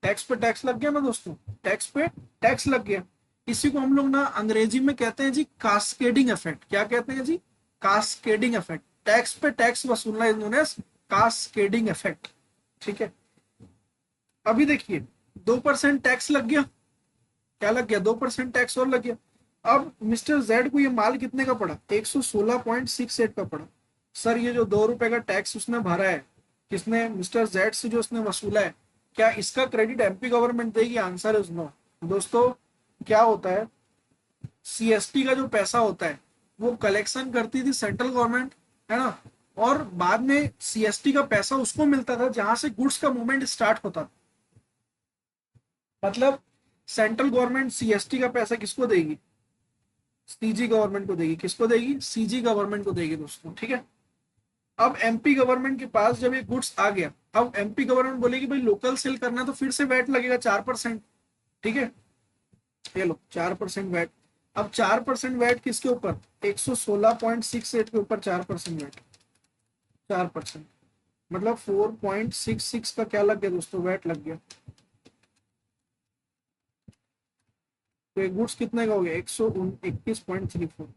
टैक्स पे टैक्स लग गया ना दोस्तों, टैक्स पे टैक्स लग गया। इसी को हम लोग ना अंग्रेजी में कहते हैं जी कास्केडिंग इफेक्ट। क्या कहते हैं जी? Cascading effect. टैक्स पे टैक्स वसूलना is known as cascading effect. ठीक है, अभी देखिए 2% टैक्स लग गया, क्या लग गया? 2% टैक्स और लग गया। अब मिस्टर जेड को ये माल कितने का पड़ा? 116.68 का पड़ा। सर ये जो 2 रुपए का टैक्स उसने भरा है, किसने? मिस्टर जेड से जो उसने वसूला है, क्या इसका क्रेडिट एमपी गवर्नमेंट देगी? Answer is no. दोस्तों क्या होता है, सीएसटी का जो पैसा होता है वो कलेक्शन करती थी सेंट्रल गवर्नमेंट, है ना, और बाद में सीएसटी का पैसा उसको मिलता था जहां से गुड्स का मूवमेंट स्टार्ट होता था। मतलब सेंट्रल गवर्नमेंट सीएसटी का पैसा किसको देगी? सीजी गवर्नमेंट को देगी। किसको देगी? सीजी गवर्नमेंट को देगी दोस्तों। ठीक है, अब एमपी गवर्नमेंट के पास जब ये गुड्स आ गया, अब एमपी गवर्नमेंट बोलेगी भाई लोकल सेल करना तो फिर से वैट लगेगा 4%। ठीक है, ये लो 4% वैट। अब 4% वैट किसके ऊपर? 116.68 के ऊपर 4% वैट। 4% मतलब 4.66 का क्या लग गया दोस्तों? वैट लग गया। तो ये गुड्स कितने का हो गया? 121.34।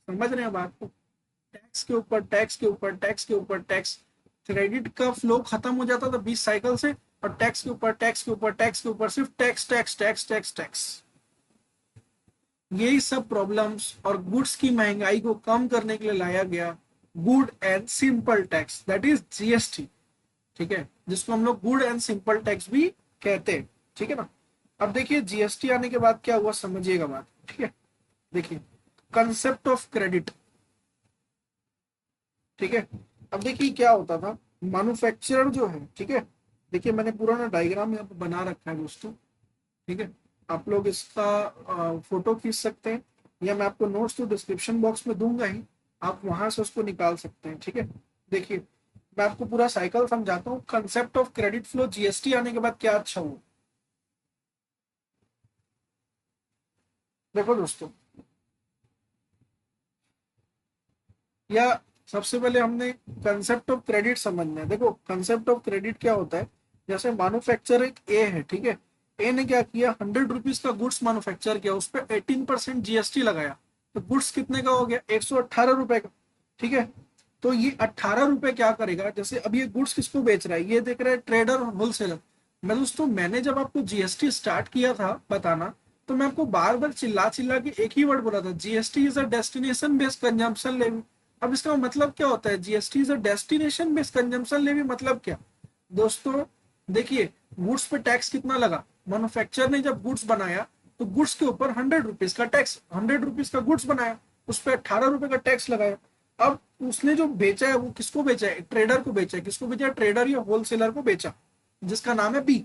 समझ रहे हैं बात को? टैक्स के ऊपर टैक्स के ऊपर टैक्स के ऊपर टैक्स। क्रेडिट का फ्लो खत्म हो जाता था 20 साइकिल से, और टैक्स के ऊपर टैक्स के ऊपर टैक्स के ऊपर सिर्फ tax tax tax tax tax. यही सब प्रॉब्लम्स और गुड्स की महंगाई को कम करने के लिए लाया गया good and simple tax, that is GST. ठीक है, जिसको हम लोग गुड एंड सिंपल टैक्स भी कहते हैं। ठीक है ना? अब देखिए जीएसटी आने के बाद क्या हुआ, समझिएगा बात। ठीक है, देखिए कंसेप्ट ऑफ क्रेडिट। ठीक है, अब देखिए क्या होता था, मैन्युफैक्चरर जो है, ठीक है, देखिए मैंने पूरा ना डायग्राम यहाँ पे बना रखा है दोस्तों। ठीक है, आप लोग इसका फोटो खींच सकते हैं, या मैं आपको नोट्स तो डिस्क्रिप्शन बॉक्स में दूंगा ही, आप वहां से उसको निकाल सकते हैं। ठीक है, देखिए मैं आपको पूरा साइकिल समझाता हूँ। Concept of credit flow GST आने के बाद क्या अच्छा हुआ, देखो दोस्तों, या सबसे पहले हमने कंसेप्ट ऑफ क्रेडिट समझना है। देखो कंसेप्ट ऑफ क्रेडिट क्या होता है, जैसे मैन्युफैक्चर एक ए है, ठीक है, ए ने क्या किया, 100 रुपीज का गुड्स मैन्युफैक्चर किया, उस पर 18% जीएसटी लगाया, तो गुड्स कितने का हो गया? 118 रुपए का। ठीक है, तो ये 18 रुपए क्या करेगा, जैसे अब ये गुड्स किसको बेच रहा है, ये देख रहा है ट्रेडर और होलसेलर। मैं दोस्तों मैंने जब आपको जीएसटी स्टार्ट किया था बताना, तो मैं आपको बार बार चिल्ला चिल्ला के एक ही वर्ड बोला था, GST is a destination based consumption levy. अब इसका मतलब क्या होता है, GST is a destination based consumption levy, मतलब क्या दोस्तों? देखिए गुड्स पे टैक्स कितना लगा, मैन्युफैक्चर ने जब गुड्स बनाया तो गुड्स के ऊपर 100 रुपीज का टैक्स, 100 रुपीज का गुड्स बनाया, उस पर 18 रुपए का टैक्स लगाया। अब उसने जो बेचा है वो किसको बेचा है? ट्रेडर को बेचा है। किसको बेचा है? ट्रेडर या होलसेलर को बेचा, जिसका नाम है बी।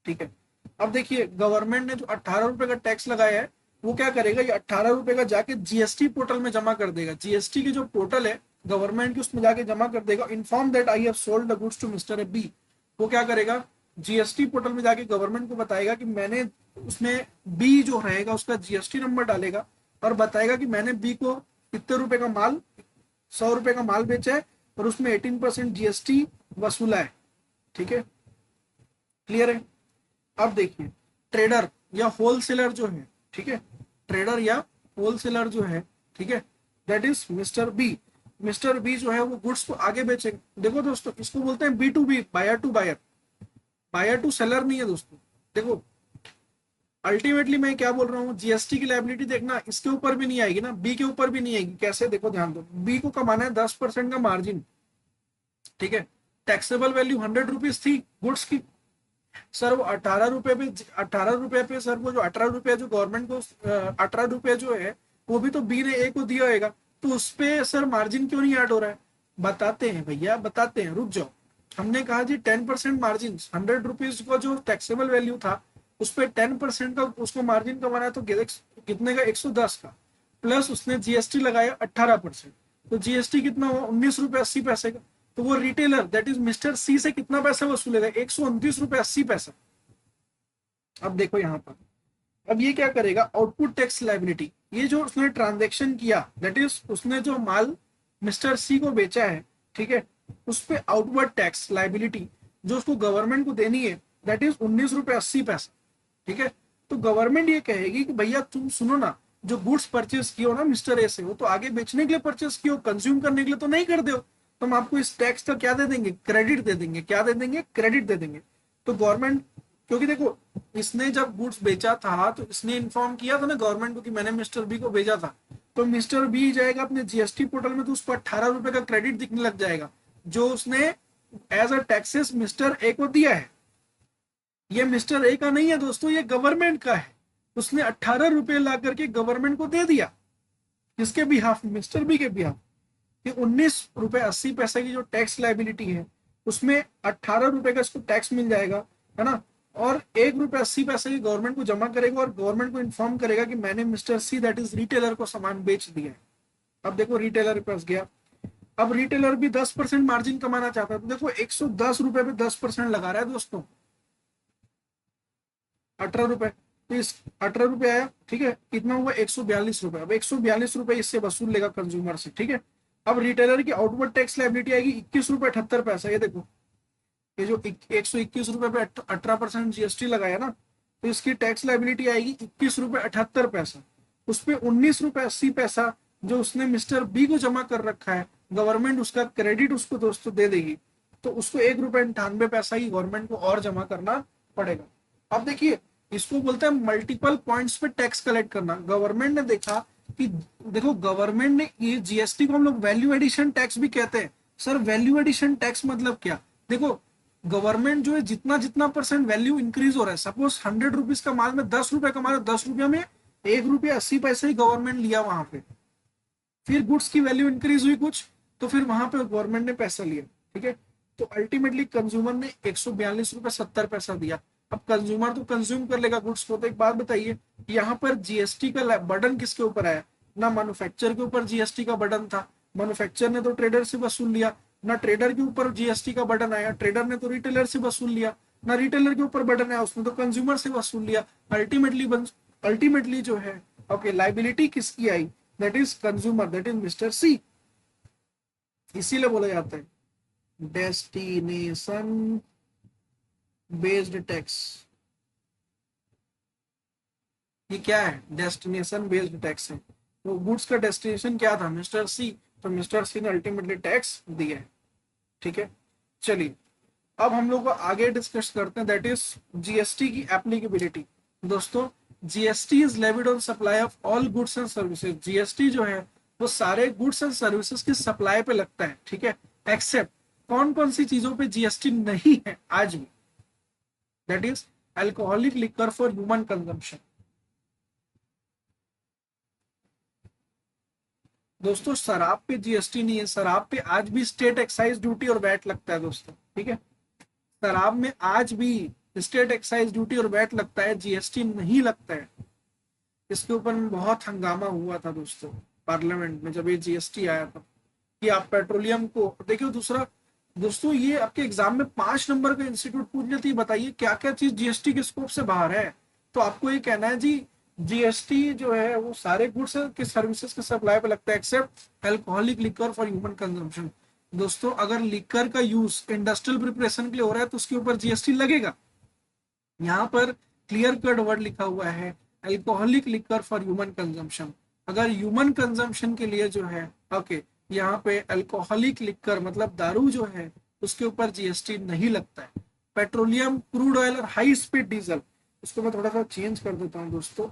ठीक है, अब देखिए गवर्नमेंट ने जो 18 रुपए का टैक्स लगाया है, वो क्या करेगा, ये 18 रुपए का जाके जीएसटी पोर्टल में जमा कर देगा। जीएसटी की जो पोर्टल है गवर्नमेंट की, उसमें जाके जमा कर देगा, inform that I have sold the goods to mister A B. वो क्या करेगा, जीएसटी पोर्टल में जाके गवर्नमेंट को बताएगा कि मैंने, उसमें बी जो रहेगा उसका जीएसटी नंबर डालेगा और बताएगा कि मैंने बी को इतने रुपए का माल, 100 रुपए का माल बेचा है और उसमें 18% जीएसटी वसूला है। ठीक है, क्लियर है? अब देखिए ट्रेडर या होलसेलर जो है, ठीक है, ट्रेडर या होलसेलर जो है, ठीक है, that is mister B. Mister B जो है वो गुड्स को आगे बेचेगा। देखो दोस्तों इसको बोलते हैं B to B, buyer to buyer, buyer to seller नहीं है दोस्तों। देखो अल्टीमेटली मैं क्या बोल रहा हूँ, जीएसटी की लायबिलिटी देखना इसके ऊपर भी नहीं आएगी ना, बी के ऊपर भी नहीं आएगी। कैसे? देखो ध्यान दो, बी को कमाना है 10% का मार्जिन। ठीक है, टैक्सेबल वैल्यू 100 रुपीज थी गुड्स की, सर वो 18 रुपए पे, 18 रुपए पे सर वो जो 18 रुपए जो गवर्नमेंट को, 18 रुपए जो है वो भी तो बी ने ए को दिया होगा, तो उस पे सर मार्जिन क्यों नहीं ऐड हो रहा है? बताते हैं भैया, बताते हैं, रुक जाओ। हमने कहा जी 10% मार्जिन, 100 रुपीज का जो टैक्सेबल वैल्यू था उस पर 10% का उसको मार्जिन कमाना है, तो कितने का? 110 का, प्लस उसने जीएसटी लगाया 18%, तो जीएसटी कितना हुआ? 19 रुपए 80 पैसे का। तो वो रिटेलर दैट इज मिस्टर सी से कितना पैसा वसूलेगा? 129 रुपए 80 पैसा। अब देखो यहाँ पर अब ये क्या करेगा, आउटपुट टैक्स लाइबिलिटी, ये जो उसने ट्रांजेक्शन किया, दैट इज उसने जो माल मिस्टर सी को बेचा है, ठीक है, उस पे आउटवर्ड टैक्स लाइबिलिटी जो उसको गवर्नमेंट को देनी है, दैट इज 19 रुपये 80 पैसा, ठीक है। तो गवर्नमेंट ये कहेगी कि भैया तुम सुनो ना, जो गुड्स परचेज किए हो ना मिस्टर ए से, वो तो आगे बेचने के लिए परचेज किए हो, कंज्यूम करने के लिए तो नहीं कर दे हो, तो हम आपको इस टैक्स का क्या दे देंगे, क्रेडिट दे देंगे। क्या दे देंगे, क्रेडिट दे देंगे। तो गवर्नमेंट, क्योंकि देखो इसने जब गुड्स बेचा था तो इसने इन्फॉर्म किया था ना गवर्नमेंट को कि मैंने मिस्टर बी को भेजा था, तो मिस्टर बी जाएगा अपने जीएसटी पोर्टल में तो उसको 18 रुपए का क्रेडिट दिखने लग जाएगा, जो उसने as a taxes mister A को दिया है। ये मिस्टर ए का नहीं है दोस्तों, ये गवर्नमेंट का है। उसने 18 रुपए ला करके गवर्नमेंट को दे दिया, किसके बिहाफ, मिस्टर बी के बिहाफ। ये 19 रुपए 80 पैसे की जो टैक्स लाइबिलिटी है, उसमें 18 रुपए का इसको टैक्स मिल जाएगा, है ना। और 1 रुपए 80 पैसे की गवर्नमेंट को जमा करेगा और गवर्नमेंट को इन्फॉर्म करेगा कि मैंने mister see that is retailer को सामान बेच दिया है। अब देखो रिटेलर के पास गया, अब रिटेलर भी 10% मार्जिन कमाना चाहता है, तो देखो 110 रुपए पे 10% लगा रहा है दोस्तों, 18 रुपए। तो इस 18 रुपए आया, ठीक है, कितना हुआ, 142 रुपए। अब 142 रुपए इससे वसूल लेगा कंज्यूमर से, ठीक है। अब रिटेलर की आउटवर्ड टैक्स लाइबिलिटी आएगी 21 रुपए 78 पैसा। ये देखो, ये जो 121 रुपए पे 18% जीएसटी लगाया ना, तो इसकी टैक्स लाइबिलिटी आएगी 21 रुपए 78 पैसा। उस पर 19 रुपए 80 पैसा जो उसने मिस्टर बी को जमा कर रखा है, गवर्नमेंट उसका क्रेडिट उसको दोस्तों दे देगी। तो उसको 1 रुपए 98 पैसा ही गवर्नमेंट को और जमा करना पड़ेगा। अब देखिए, इसको बोलते हैं मल्टीपल पॉइंट्स पे टैक्स कलेक्ट करना। गवर्नमेंट ने देखा कि, देखो गवर्नमेंट ने, ये जीएसटी को हम लोग वैल्यू एडिशन टैक्स भी कहते हैं। सर वैल्यू एडिशन टैक्स मतलब क्या, देखो गवर्नमेंट जो है जितना जितना परसेंट वैल्यू इंक्रीज हो रहा है, सपोज 100 रुपीज का माल में 10 रुपए कमा रहे, 10 रुपया में 1 रुपया 80 पैसे ही गवर्नमेंट लिया वहां पे। फिर गुड्स की वैल्यू इंक्रीज हुई कुछ, तो फिर वहां पे गवर्नमेंट ने पैसा लिया, ठीक है। तो अल्टीमेटली कंज्यूमर ने 142 रुपए 70 पैसा दिया। अब कंज्यूमर तो कंज्यूम कर लेगा गुड्स को। तो एक बात बताइए, यहाँ पर जीएसटी का बर्डन किसके ऊपर आया, ना मैन्युफैक्चर के ऊपर जीएसटी का बर्डन था, मैन्युफैक्चर ने तो ट्रेडर से वसूल लिया, ना ट्रेडर के ऊपर जीएसटी का बर्डन आया, ट्रेडर ने तो रिटेलर से वसूल लिया, ना रिटेलर के ऊपर बर्डन आया, उसने तो कंज्यूमर से वसूल लिया। अल्टीमेटली जो है, ओके, लाइबिलिटी किसकी आई, that is consumer, that is mister C. इसीलिए बोला जाता है डेस्टिनेशन बेस्ड टैक्स। ये क्या है, डेस्टिनेशन बेस्ड टैक्स है। तो गुड्स का डेस्टिनेशन क्या था, मिस्टर सी, तो मिस्टर सी ने अल्टीमेटली टैक्स दिया है, ठीक है। चलिए अब हम लोग आगे डिस्कस करते हैं, दैट इज जीएसटी की एप्लीकेबिलिटी। दोस्तों GST is levied on supply of all goods and services. GST जो है वो सारे गुड्स एंड सर्विसेज की सप्लाई पे लगता है, ठीक है, एक्सेप्ट कौन कौन सी चीजों पे जीएसटी नहीं है आज भी, that is alcoholic liquor for human consumption. दोस्तों शराब पे जीएसटी नहीं है, शराब पे आज भी स्टेट एक्साइज ड्यूटी और वैट लगता है दोस्तों, ठीक है। शराब में आज भी स्टेट एक्साइज ड्यूटी और वैट लगता है, जीएसटी नहीं लगता है। इसके ऊपर में बहुत हंगामा हुआ था दोस्तों पार्लियामेंट में जब ये जीएसटी आया था, कि आप पेट्रोलियम को देखिए। दूसरा दोस्तों, ये आपके एग्जाम में 5 नंबर का इंस्टीट्यूट पूछ लेती है, बताइए क्या क्या चीज जीएसटी के स्कोप से बाहर है। तो आपको ये कहना है जी जीएसटी जो है वो सारे गुड्स के सर्विसेज के सप्लाई पे लगता है except alcoholic liquor for human consumption. दोस्तों अगर लिकर का यूज इंडस्ट्रियल प्रिपरेशन के लिए हो रहा है तो उसके ऊपर जीएसटी लगेगा। यहाँ पर क्लियर कट वर्ड लिखा हुआ है alcoholic liquor for human consumption. अगर ह्यूमन कंजम्पशन के लिए जो है, ओके, यहाँ पे अल्कोहलिक लिकर मतलब दारू जो है उसके ऊपर जीएसटी नहीं लगता है। पेट्रोलियम, क्रूड ऑयल और हाई स्पीड डीजल, इसको मैं थोड़ा सा चेंज कर देता हूँ दोस्तों,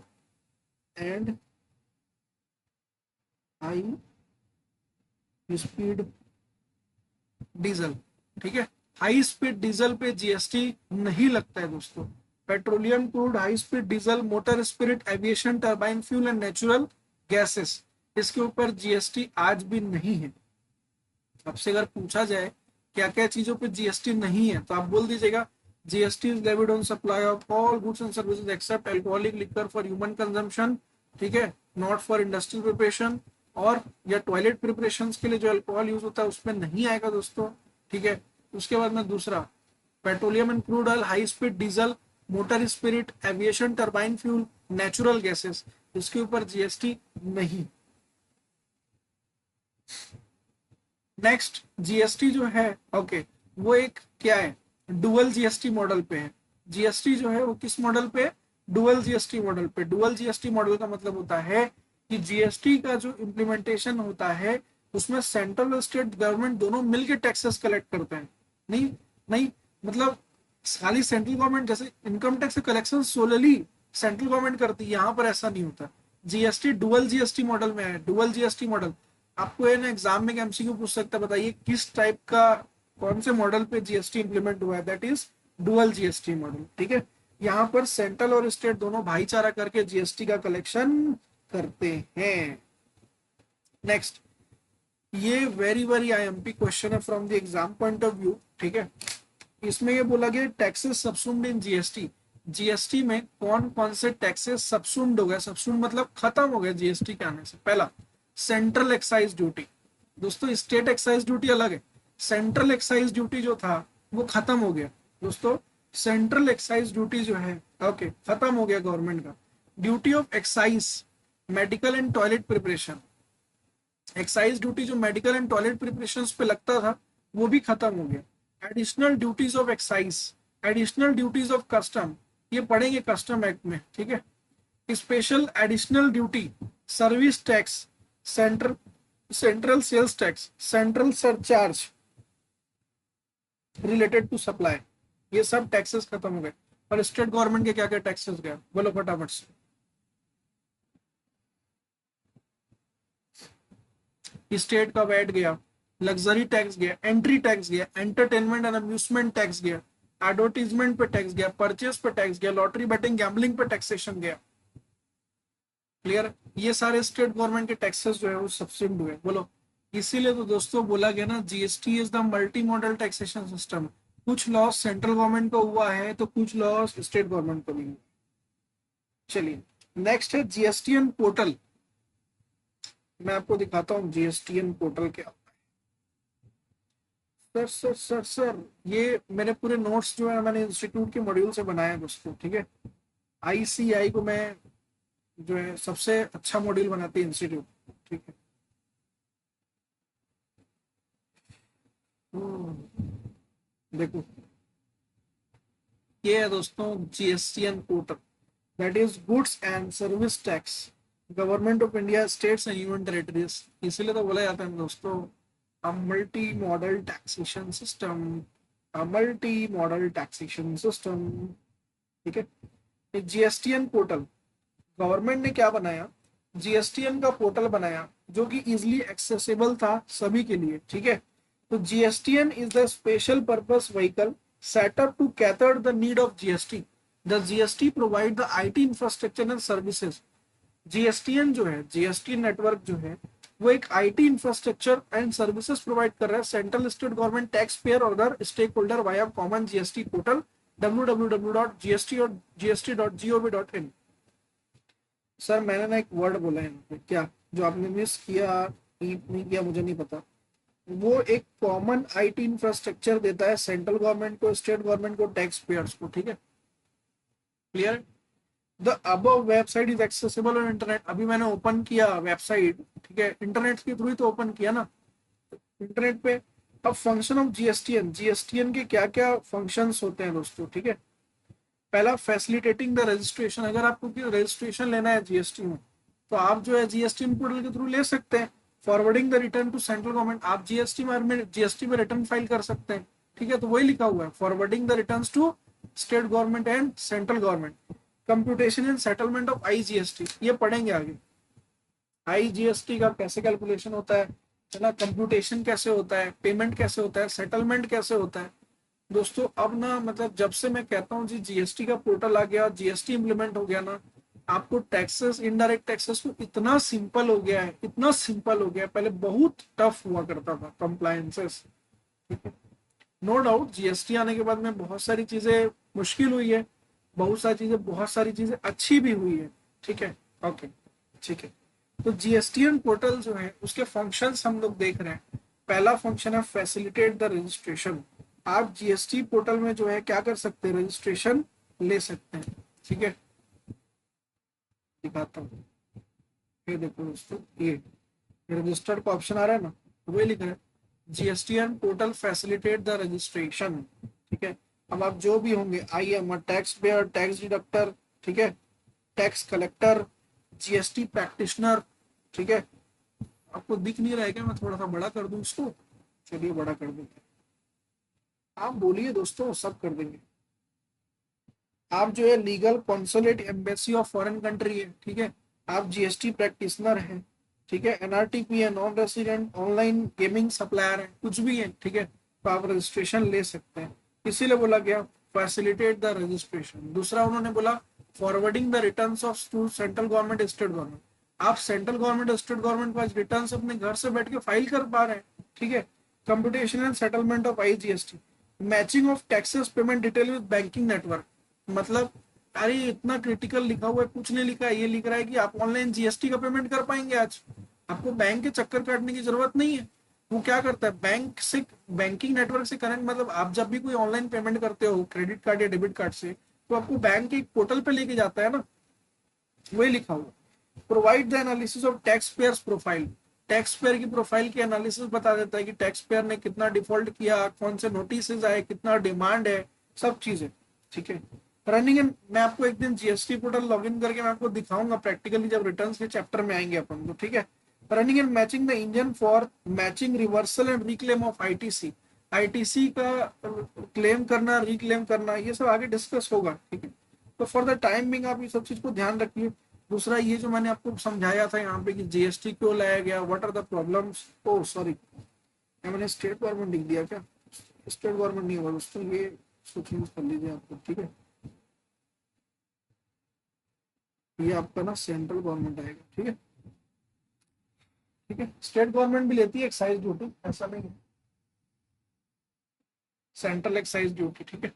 एंड हाई स्पीड डीजल, ठीक है। हाई स्पीड डीजल पे जीएसटी नहीं लगता है दोस्तों। Petroleum, crude, high speed diesel, motor spirit, aviation, turbine fuel and natural gases, इसके ऊपर जीएसटी आज भी नहीं है। आपसे अगर पूछा जाए क्या क्या चीजों पे जीएसटी नहीं है तो आप बोल दीजिएगा GST is levied on supply of all goods and services except alcoholic liquor for human consumption, ठीक है, नॉट फॉर इंडस्ट्रियल प्रिपरेशन, और या टॉयलेट प्रिपरेशन के लिए जो अल्कोहल यूज होता है उसमें नहीं आएगा दोस्तों, ठीक है। उसके बाद में दूसरा petroleum and crude oil, high speed diesel, motor spirit, aviation turbine fuel, natural gases, इसके ऊपर जीएसटी नहीं। नेक्स्ट जीएसटी जो है ओके, वो एक क्या है, डुअल जीएसटी मॉडल पे है। जीएसटी जो है वो किस मॉडल पे, डुअल जीएसटी मॉडल पे। डुअल जीएसटी मॉडल का मतलब होता है कि जीएसटी का जो इम्प्लीमेंटेशन होता है उसमें सेंट्रल और स्टेट गवर्नमेंट दोनों मिलकर टैक्सेस कलेक्ट करते हैं। नहीं नहीं, मतलब खाली सेंट्रल गवर्नमेंट, जैसे income tax collection solely central government करती है, यहाँ पर ऐसा नहीं होता। जीएसटी डुअल जीएसटी मॉडल में है। डुअल जीएसटी मॉडल आपको है ना एग्जाम में एमसीक्यू पूछ सकता है, बताइए किस टाइप का, कौन से मॉडल पे जीएसटी इंप्लीमेंट हुआ है, that is dual GST model. ठीक है, यहाँ पर सेंट्रल और स्टेट दोनों भाईचारा करके जीएसटी का कलेक्शन करते हैं। नेक्स्ट, ये वेरी वेरी आईएमपी क्वेश्चन है from the exam point of view. ठीक है, इसमें ये बोला गया टैक्सेस सबसुम्ड इन जीएसटी। जीएसटी में कौन कौन से टैक्सेस सबसुम्ड हो गए, सबसुम्ड मतलब खत्म हो गए जीएसटी के आने से। पहला, सेंट्रल एक्साइज ड्यूटी। दोस्तों स्टेट एक्साइज ड्यूटी अलग है, सेंट्रल एक्साइज ड्यूटी जो था वो खत्म हो गया। दोस्तों सेंट्रल एक्साइज ड्यूटी जो है ओके खत्म हो गया गवर्नमेंट का। Duty of excise medical and toilet preparation, excise duty जो मेडिकल एंड टॉयलेट प्रिपरेशन पे लगता था वो भी खत्म हो गया। Additional duties of excise, additional duties of custom, ये पढ़ेंगे कस्टम एक्ट में। ठीक है, special additional duty, service tax, central central sales tax, central surcharge related to supply, ये सब टैक्सेस खत्म हो गए। और स्टेट गवर्नमेंट के क्या क्या टैक्सेस गए, बोलो फटाफट से। स्टेट का वैट गया, लग्जरी टैक्स गया, एंट्री टैक्स गया, एंटरटेनमेंट एंड अम्यूजमेंट टैक्स गया, एडवर्टीजमेंट पे टैक्स गया, परचेज पे टैक्स गया, लॉटरी बेटिंग गैम्बलिंग पे टैक्सेशन गया। क्लियर, ये सारे स्टेट गवर्नमेंट के टैक्सेस जो है वो सब्सिड हुए। बोलो, इसीलिए तो दोस्तों बोला गया ना GST is the multi modal taxation system. कुछ लॉस सेंट्रल गवर्नमेंट को हुआ है तो कुछ लॉस स्टेट गवर्नमेंट को भी हुआ। चलिए नेक्स्ट है जीएसटीएन पोर्टल। मैं आपको दिखाता हूँ जीएसटीएन पोर्टल क्या। सर ये मेरे पूरे नोट्स जो है मैंने इंस्टीट्यूट के मॉड्यूल से बनाए हैं दोस्तों। ठीक है, आईसीआई को मैं जो है सबसे अच्छा मॉड्यूल बनाती है इंस्टीट्यूट। ठीक है, देखो ये है दोस्तों GSTN portal, that is goods and service tax, government of India, states and union territories. इसीलिए तो बोला जाता है दोस्तों a multi-modal taxation system, a multi-modal taxation system। ठीक है, जीएसटीएन पोर्टल गवर्नमेंट ने क्या बनाया, जीएसटीएन का पोर्टल बनाया जो कि इजिली एक्सेसिबल था सभी के लिए। ठीक है, तो GSTN is the special purpose vehicle set up to cater the need of GST. The GST provide the IT infrastructure and services. GSTN जो है, जीएसटी नेटवर्क जो है वो एक IT infrastructure and services provide कर रहा है central state government tax payer और other stake holder via common GST portal www.gst.gov.in। Sir मैंने ना एक वर्ड बोला है क्या, जो आपने मिस किया नहीं किया मुझे नहीं पता। वो एक कॉमन आईटी इंफ्रास्ट्रक्चर देता है सेंट्रल गवर्नमेंट को, स्टेट गवर्नमेंट को, टैक्स पेयर्स को। ठीक है, clear. The above website is accessible on internet. अभी मैंने ओपन किया वेबसाइट, ठीक है, इंटरनेट के थ्रू ही तो ओपन किया ना, इंटरनेट पे। अब फंक्शन ऑफ जीएसटीएन, जीएसटीएन के क्या क्या फंक्शंस होते हैं दोस्तों। ठीक है, पहला फैसिलिटेटिंग द रजिस्ट्रेशन। अगर आपको रजिस्ट्रेशन लेना है जीएसटी में तो आप जो है जीएसटीएन पोर्टल के थ्रू ले सकते हैं। Forwarding the return to central government, आप जीएसटी में रिटर्न फाइल कर सकते हैं। ठीक है, तो वही लिखा हुआ है, forwarding the return to state government and central government. Computation and settlement of IGST, ये पढ़ेंगे आगे। आईजीएसटी का कैसे कैलकुलेशन होता है ना, कंप्यूटेशन कैसे होता है, पेमेंट कैसे होता है, सेटलमेंट कैसे होता है। दोस्तों अब ना मतलब जब से मैं कहता हूँ जी जीएसटी का पोर्टल आ गया, जीएसटी इंप्लीमेंट हो गया ना, आपको टैक्सेस, इनडायरेक्ट टैक्सेस को इतना सिंपल हो गया है, इतना सिंपल हो गया है। पहले बहुत टफ हुआ करता था कंप्लायंसेस। नो डाउट जीएसटी आने के बाद में बहुत सारी चीजें मुश्किल हुई है, बहुत सारी चीजें अच्छी भी हुई है। ठीक है, ओके ठीक है। तो जीएसटीएन पोर्टल जो है उसके फंक्शंस हम लोग देख रहे हैं। पहला फंक्शन है फैसिलिटेट द रजिस्ट्रेशन। आप जीएसटी पोर्टल में जो है क्या कर सकते हैं, रजिस्ट्रेशन ले सकते हैं। ठीक है, दिखाता हूँ। ये देखो दोस्तों, ये रजिस्टर्ड का ऑप्शन आ रहा है ना, वही लिखा है GSTN portal facilitate the registration. ठीक है, अब आप जो भी होंगे, I am tax payer, tax deductor, ठीक है, टैक्स कलेक्टर, जीएसटी प्रैक्टिशनर, ठीक है। आपको दिख नहीं रहा है क्या? मैं थोड़ा सा बड़ा कर दूं इसको, चलिए बड़ा कर देंगे। आप बोलिए दोस्तों, सब कर देंगे। आप जो है legal consulate embassy of foreign country है, ठीक है। आप जीएसटी प्रैक्टिशनर हैं, ठीक है। एनआरटीपी है, non resident online gaming supplier है, कुछ भी है, ठीक है, तो आप रजिस्ट्रेशन ले सकते हैं। इसीलिए बोला गया फैसिलिटेट द रजिस्ट्रेशन। दूसरा उन्होंने बोला forwarding the returns of to central government, state government. आप सेंट्रल गवर्नमेंट, स्टेट गवर्नमेंट पास रिटर्न अपने घर से बैठ के फाइल कर पा रहे हैं, ठीक है। Computation and settlement of IGST, matching of taxes payment detail with banking network. मतलब अरे इतना क्रिटिकल लिखा हुआ है, कुछ नहीं लिखा है, ये लिख रहा है कि आप ऑनलाइन जीएसटी का पेमेंट कर पाएंगे आज, आपको बैंक के चक्कर काटने की जरूरत नहीं है। वो क्या करता है, बैंक से, बैंकिंग नेटवर्क से कनेक्ट, मतलब आप जब भी कोई ऑनलाइन पेमेंट करते हो क्रेडिट कार्ड या डेबिट कार्ड से, तो आपको बैंक के एक पोर्टल पे लेके जाता है ना, वही लिखा हुआ। Provide the analysis of tax payers profile, tax payer की प्रोफाइल की एनालिसिस बता देता है कि टैक्स पेयर ने कितना डिफॉल्ट किया, कौन से नोटिस आए, कितना डिमांड है, सब चीजें, ठीक है। रनिंग एंड, मैं आपको एक दिन जीएसटी पोर्टल लॉगिन करके मैं आपको दिखाऊंगा प्रैक्टिकली जब रिटर्न्स के चैप्टर में आएंगे अपन तो, ठीक है। Running and matching the engine for matching reversal and reclaim of ITC, ITC का क्लेम करना, रिक्लेम करना, ये सब आगे डिस्कस होगा, ठीक है। तो फॉर द टाइम बिंग आप ये सब चीज को ध्यान रखिए। दूसरा ये जो मैंने आपको समझाया था यहाँ पे कि जीएसटी क्यों लाया गया, what are the problems, oh sorry, मैंने स्टेट गवर्नमेंट लिख दिया क्या? स्टेट गवर्नमेंट नहीं होगा दोस्तों, ये इसको चेंज कर लीजिए आपको, ठीक है। ये आपका ना सेंट्रल गवर्नमेंट आएगा, ठीक है, ठीक है। स्टेट गवर्नमेंट भी लेती है एक्साइज ड्यूटी, ऐसा नहीं है, सेंट्रल एक्साइज ड्यूटी, ठीक है।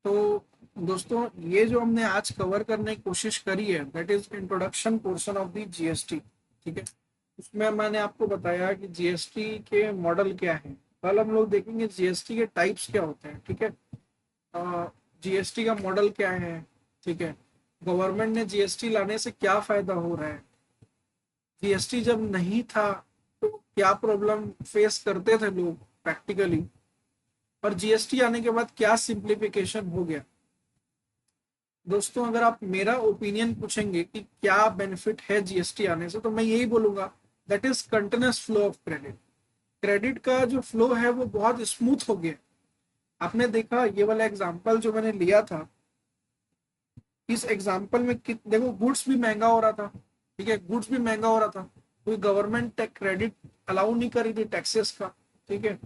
तो दोस्तों ये जो हमने आज कवर करने की कोशिश करी है, that is introduction portion of the GST, ठीक है। उसमें मैंने आपको बताया कि जीएसटी के मॉडल क्या है। कल हम लोग देखेंगे जीएसटी के टाइप्स क्या होते हैं, ठीक है। जीएसटी का मॉडल क्या है, ठीक है। गवर्नमेंट ने जीएसटी लाने से क्या फायदा हो रहा है, जीएसटी जब नहीं था तो क्या प्रॉब्लम फेस करते थे लोग प्रैक्टिकली, और जीएसटी आने के बाद क्या सिंप्लीफिकेशन हो गया। दोस्तों अगर आप मेरा ओपिनियन पूछेंगे कि क्या बेनिफिट है जीएसटी आने से, तो मैं यही बोलूंगा that is continuous flow of credit. Credit का जो फ्लो है वो बहुत स्मूथ हो गया। आपने देखा ये वाला एग्जांपल जो मैंने लिया था, इस एग्जांपल में देखो गुड्स भी महंगा हो रहा था, ठीक है, गुड्स भी महंगा हो रहा था, कोई गवर्नमेंट क्रेडिट अलाउ नहीं कर रही थी टैक्सेस का, ठीक है।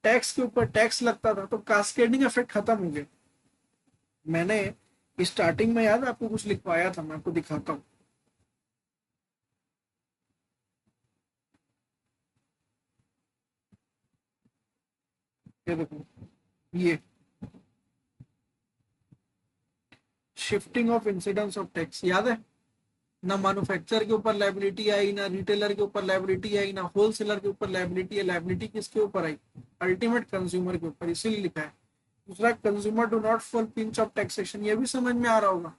टैक्स के ऊपर टैक्स लगता था, तो कास्केडिंग इफेक्ट खत्म हो गया। मैंने स्टार्टिंग में याद है आपको कुछ लिखवाया था, मैं आपको दिखाता हूँ। ये देखो, ये shifting of incidence of tax याद है ना? मैन्युफैक्चर के ऊपर लाइबिलिटी आई, ना रिटेलर के ऊपर लाइबिलिटी आई, ना होलसेलर के ऊपर लाइबिलिटी है। लाइबिलिटी किसके ऊपर आई? अल्टीमेट कंज्यूमर के ऊपर, इसीलिए लिखा है। दूसरा, consumer do not fall pinch of taxation, ये भी समझ में आ रहा होगा।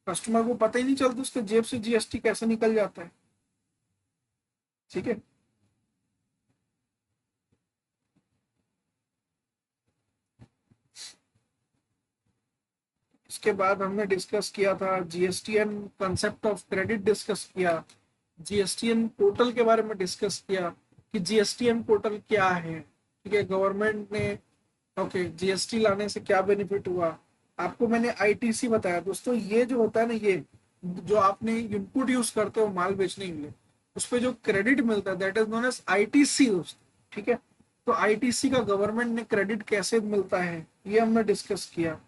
कस्टमर को पता ही नहीं चलता उसके जेब से जीएसटी कैसे निकल जाता है, ठीक है। इसके बाद हमने डिस्कस किया था GSTN concept of credit, discuss किया जीएसटीएन पोर्टल के बारे में, डिस्कस किया कि जीएसटीएन पोर्टल क्या है, ठीक है। गवर्नमेंट ने ओके जीएसटी लाने से क्या बेनिफिट हुआ, आपको मैंने आईटीसी बताया। दोस्तों ये जो होता है ना, ये जो आपने इनपुट यूज करते हो माल बेचने के लिए, उस पर जो क्रेडिट मिलता है that is known as ITC दोस्तों, ठीक है। तो आईटीसी का गवर्नमेंट ने क्रेडिट कैसे मिलता है ये हमने डिस्कस किया।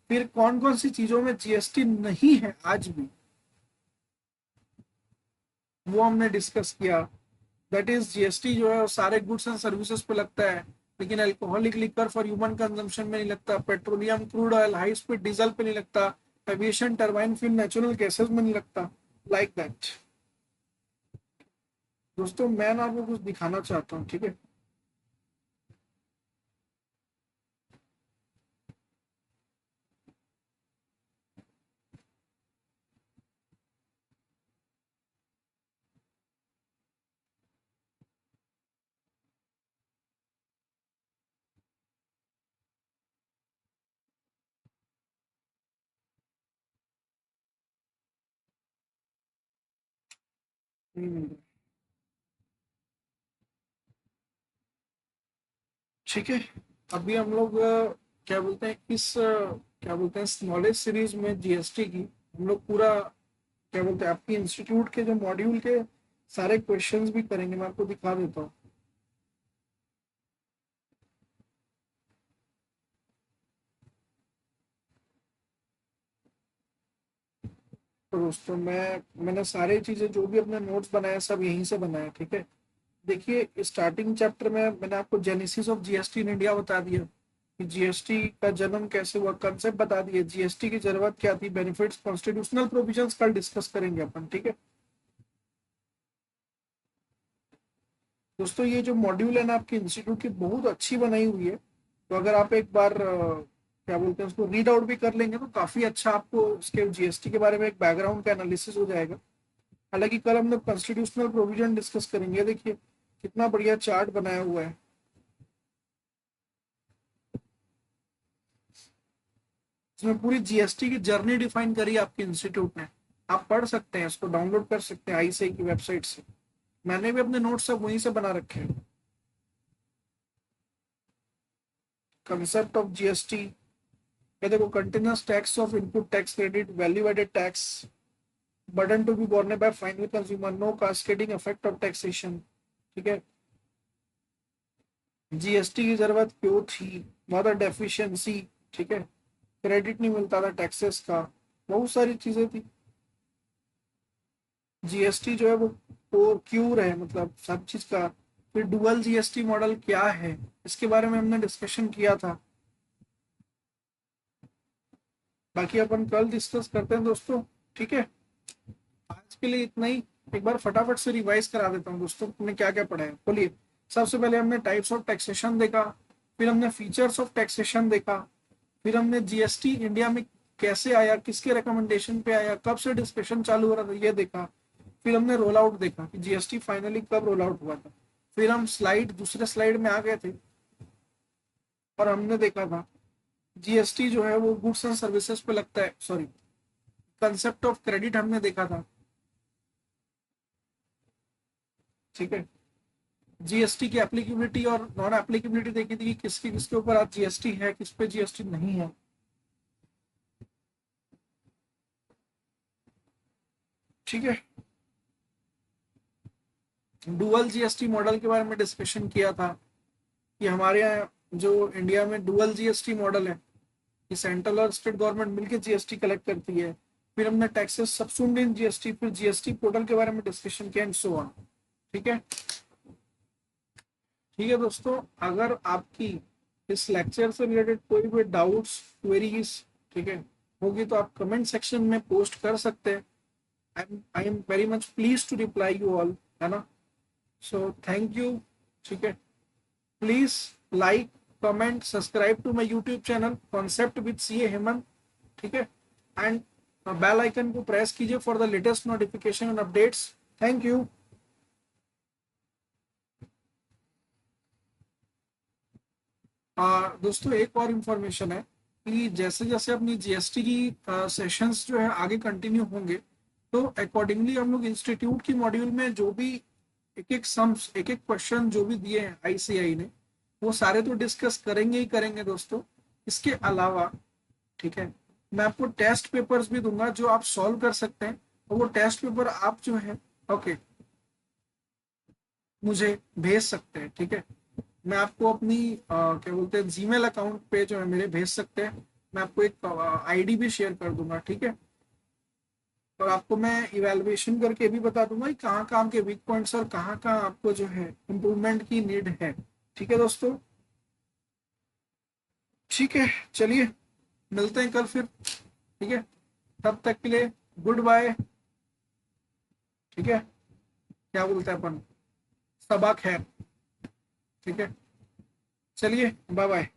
फिर कौन कौन सी चीजों में जीएसटी नहीं है आज भी, वो हमने डिस्कस किया। दैट इज जीएसटी जो है वो सारे गुड्स एंड सर्विसेज पे लगता है, लेकिन alcoholic liquor for human consumption में नहीं लगता, petroleum crude oil high speed diesel पे नहीं लगता, aviation turbine fuel natural gases में नहीं लगता, लाइक दैट। दोस्तों मैं ना आपको कुछ दिखाना चाहता हूँ, ठीक है। नहीं मिल रहा। ठीक है, अभी हम लोग क्या बोलते हैं इस क्या बोलते हैं नॉलेज सीरीज में जीएसटी की हम लोग पूरा क्या बोलते हैं आपकी इंस्टीट्यूट के जो मॉड्यूल के सारे क्वेश्चंस भी करेंगे। मैं आपको दिखा देता हूँ। तो दोस्तों मैंने सारी चीजें जो भी अपने नोट्स बनाए सब यहीं से बनाए। ठीक है, देखिए स्टार्टिंग चैप्टर में मैंने आपको genesis of GST in India बता दिया कि जीएसटी का जन्म कैसे हुआ, कंसेप्ट बता दिए, जीएसटी की जरूरत क्या थी, बेनिफिट्स, कॉन्स्टिट्यूशनल प्रोविजंस कल डिस्कस करेंगे अपन। ठीक है दोस्तों, ये जो मॉड्यूल है ना आपके इंस्टीट्यूट की बहुत अच्छी बनाई हुई है। तो अगर आप एक बार क्या बोलते हैं उसको रीड आउट भी कर लेंगे तो काफी अच्छा आपको उसके जीएसटी के बारे में एक बैकग्राउंड का एनालिसिस हो जाएगा। हालांकि कल हम लोग कॉन्स्टिट्यूशनल प्रोविजन डिस्कस करेंगे। देखिए कितना बढ़िया चार्ट बनाया हुआ है। इसमें पूरी जीएसटी की जर्नी डिफाइन करी है आपके इंस्टीट्यूट ने। आप पढ़ सकते हैं, इसको डाउनलोड कर सकते हैं आईसीआई की वेबसाइट से। मैंने भी अपने नोट्स सब वहीं से बना रखे हैं। कंसेप्ट ऑफ जीएसटी, ये देखो, continuous tax of input tax credit, value added tax, burden to be borne by final consumer, no cascading effect of taxation. ठीक है, जीएसटी की जरूरत क्यों थी, बहुत डेफिशिएंसी। ठीक है, क्रेडिट नहीं मिलता था टैक्सेस का, बहुत सारी चीजें थी। जीएसटी जो है वो क्योर है, मतलब सब चीज का। फिर डुअल जीएसटी मॉडल क्या है, इसके बारे में हमने डिस्कशन किया था। बाकी अपन कल डिस्कस करते हैं दोस्तों। ठीक है, आज के लिए इतना ही। एक बार फटाफट से रिवाइज करा देता हूँ दोस्तों, तुमने क्या क्या पढ़ा है बोलिए। सबसे पहले हमने टाइप्स ऑफ टैक्सेशन देखा, फिर हमने फीचर्स ऑफ टैक्सेशन देखा, फिर हमने जीएसटी इंडिया में कैसे आया, किसके रिकमेंडेशन पे आया, कब से डिस्कशन चालू हो रहा था ये देखा। फिर हमने रोल आउट देखा कि जीएसटी फाइनली कब रोल आउट हुआ था। फिर हम दूसरे स्लाइड में आ गए थे और हमने देखा था जीएसटी जो है वो गुड्स एंड सर्विसेज पे लगता है, सॉरी, कंसेप्ट ऑफ क्रेडिट हमने देखा था। ठीक है, जीएसटी की एप्लीकेबिलिटी और नॉन एप्लीकेबिलिटी देखी थी कि किसके किसके ऊपर आज जीएसटी है, किस पे जीएसटी नहीं है। ठीक है, डुअल जीएसटी मॉडल के बारे में डिस्कशन किया था कि हमारे यहाँ जो इंडिया में डुअल जीएसटी मॉडल है कि सेंट्रल और स्टेट गवर्नमेंट मिलकर जीएसटी कलेक्ट करती है। फिर हमने टैक्सेस सबसुम्ड इन जीएसटी, फिर जीएसटी पोर्टल के बारे में डिस्कशन किया एंड सो ऑन। ठीक है, ठीक है दोस्तों, अगर आपकी इस लेक्चर से रिलेटेड कोई भी डाउट्स, क्वेरीज, ठीक है, होगी तो आप कमेंट सेक्शन में पोस्ट कर सकते हैं। I am very much please to reply you all, है ना। So thank you. ठीक है, please like, comment, subscribe to my YouTube channel concept with CA Hemant. ठीक है, एंड बेल आइकन को प्रेस कीजिए for the latest notification and updates. Thank you. दोस्तों एक और इन्फॉर्मेशन है कि जैसे जैसे अपनी जीएसटी की सेशंस जो है आगे कंटिन्यू होंगे, तो अकॉर्डिंगली हम लोग इंस्टीट्यूट की मॉड्यूल में जो भी एक एक सम्स, एक एक क्वेश्चन जो भी दिए हैं आईसीआई ने, वो सारे तो डिस्कस करेंगे ही करेंगे दोस्तों। इसके अलावा, ठीक है, मैं आपको टेस्ट पेपर्स भी दूंगा जो आप सॉल्व कर सकते हैं। और वो टेस्ट पेपर आप जो है, ओके, मुझे भेज सकते हैं। ठीक है, मैं आपको अपनी क्या बोलते हैं जीमेल अकाउंट पे जो है मेरे भेज सकते हैं। मैं आपको एक आईडी भी शेयर कर दूंगा। ठीक है, और आपको मैं इवेलुएशन करके भी बता दूंगा कि कहाँ कहाँ के वीक पॉइंट्स और कहाँ कहाँ आपको जो है इम्प्रूवमेंट की नीड है। ठीक है दोस्तों, ठीक है, चलिए मिलते हैं कल फिर। ठीक है, तब तक के लिए गुड बाय। ठीक है, क्या बोलते हैं अपन, सबा खैर। ठीक है, चलिए बाय बाय।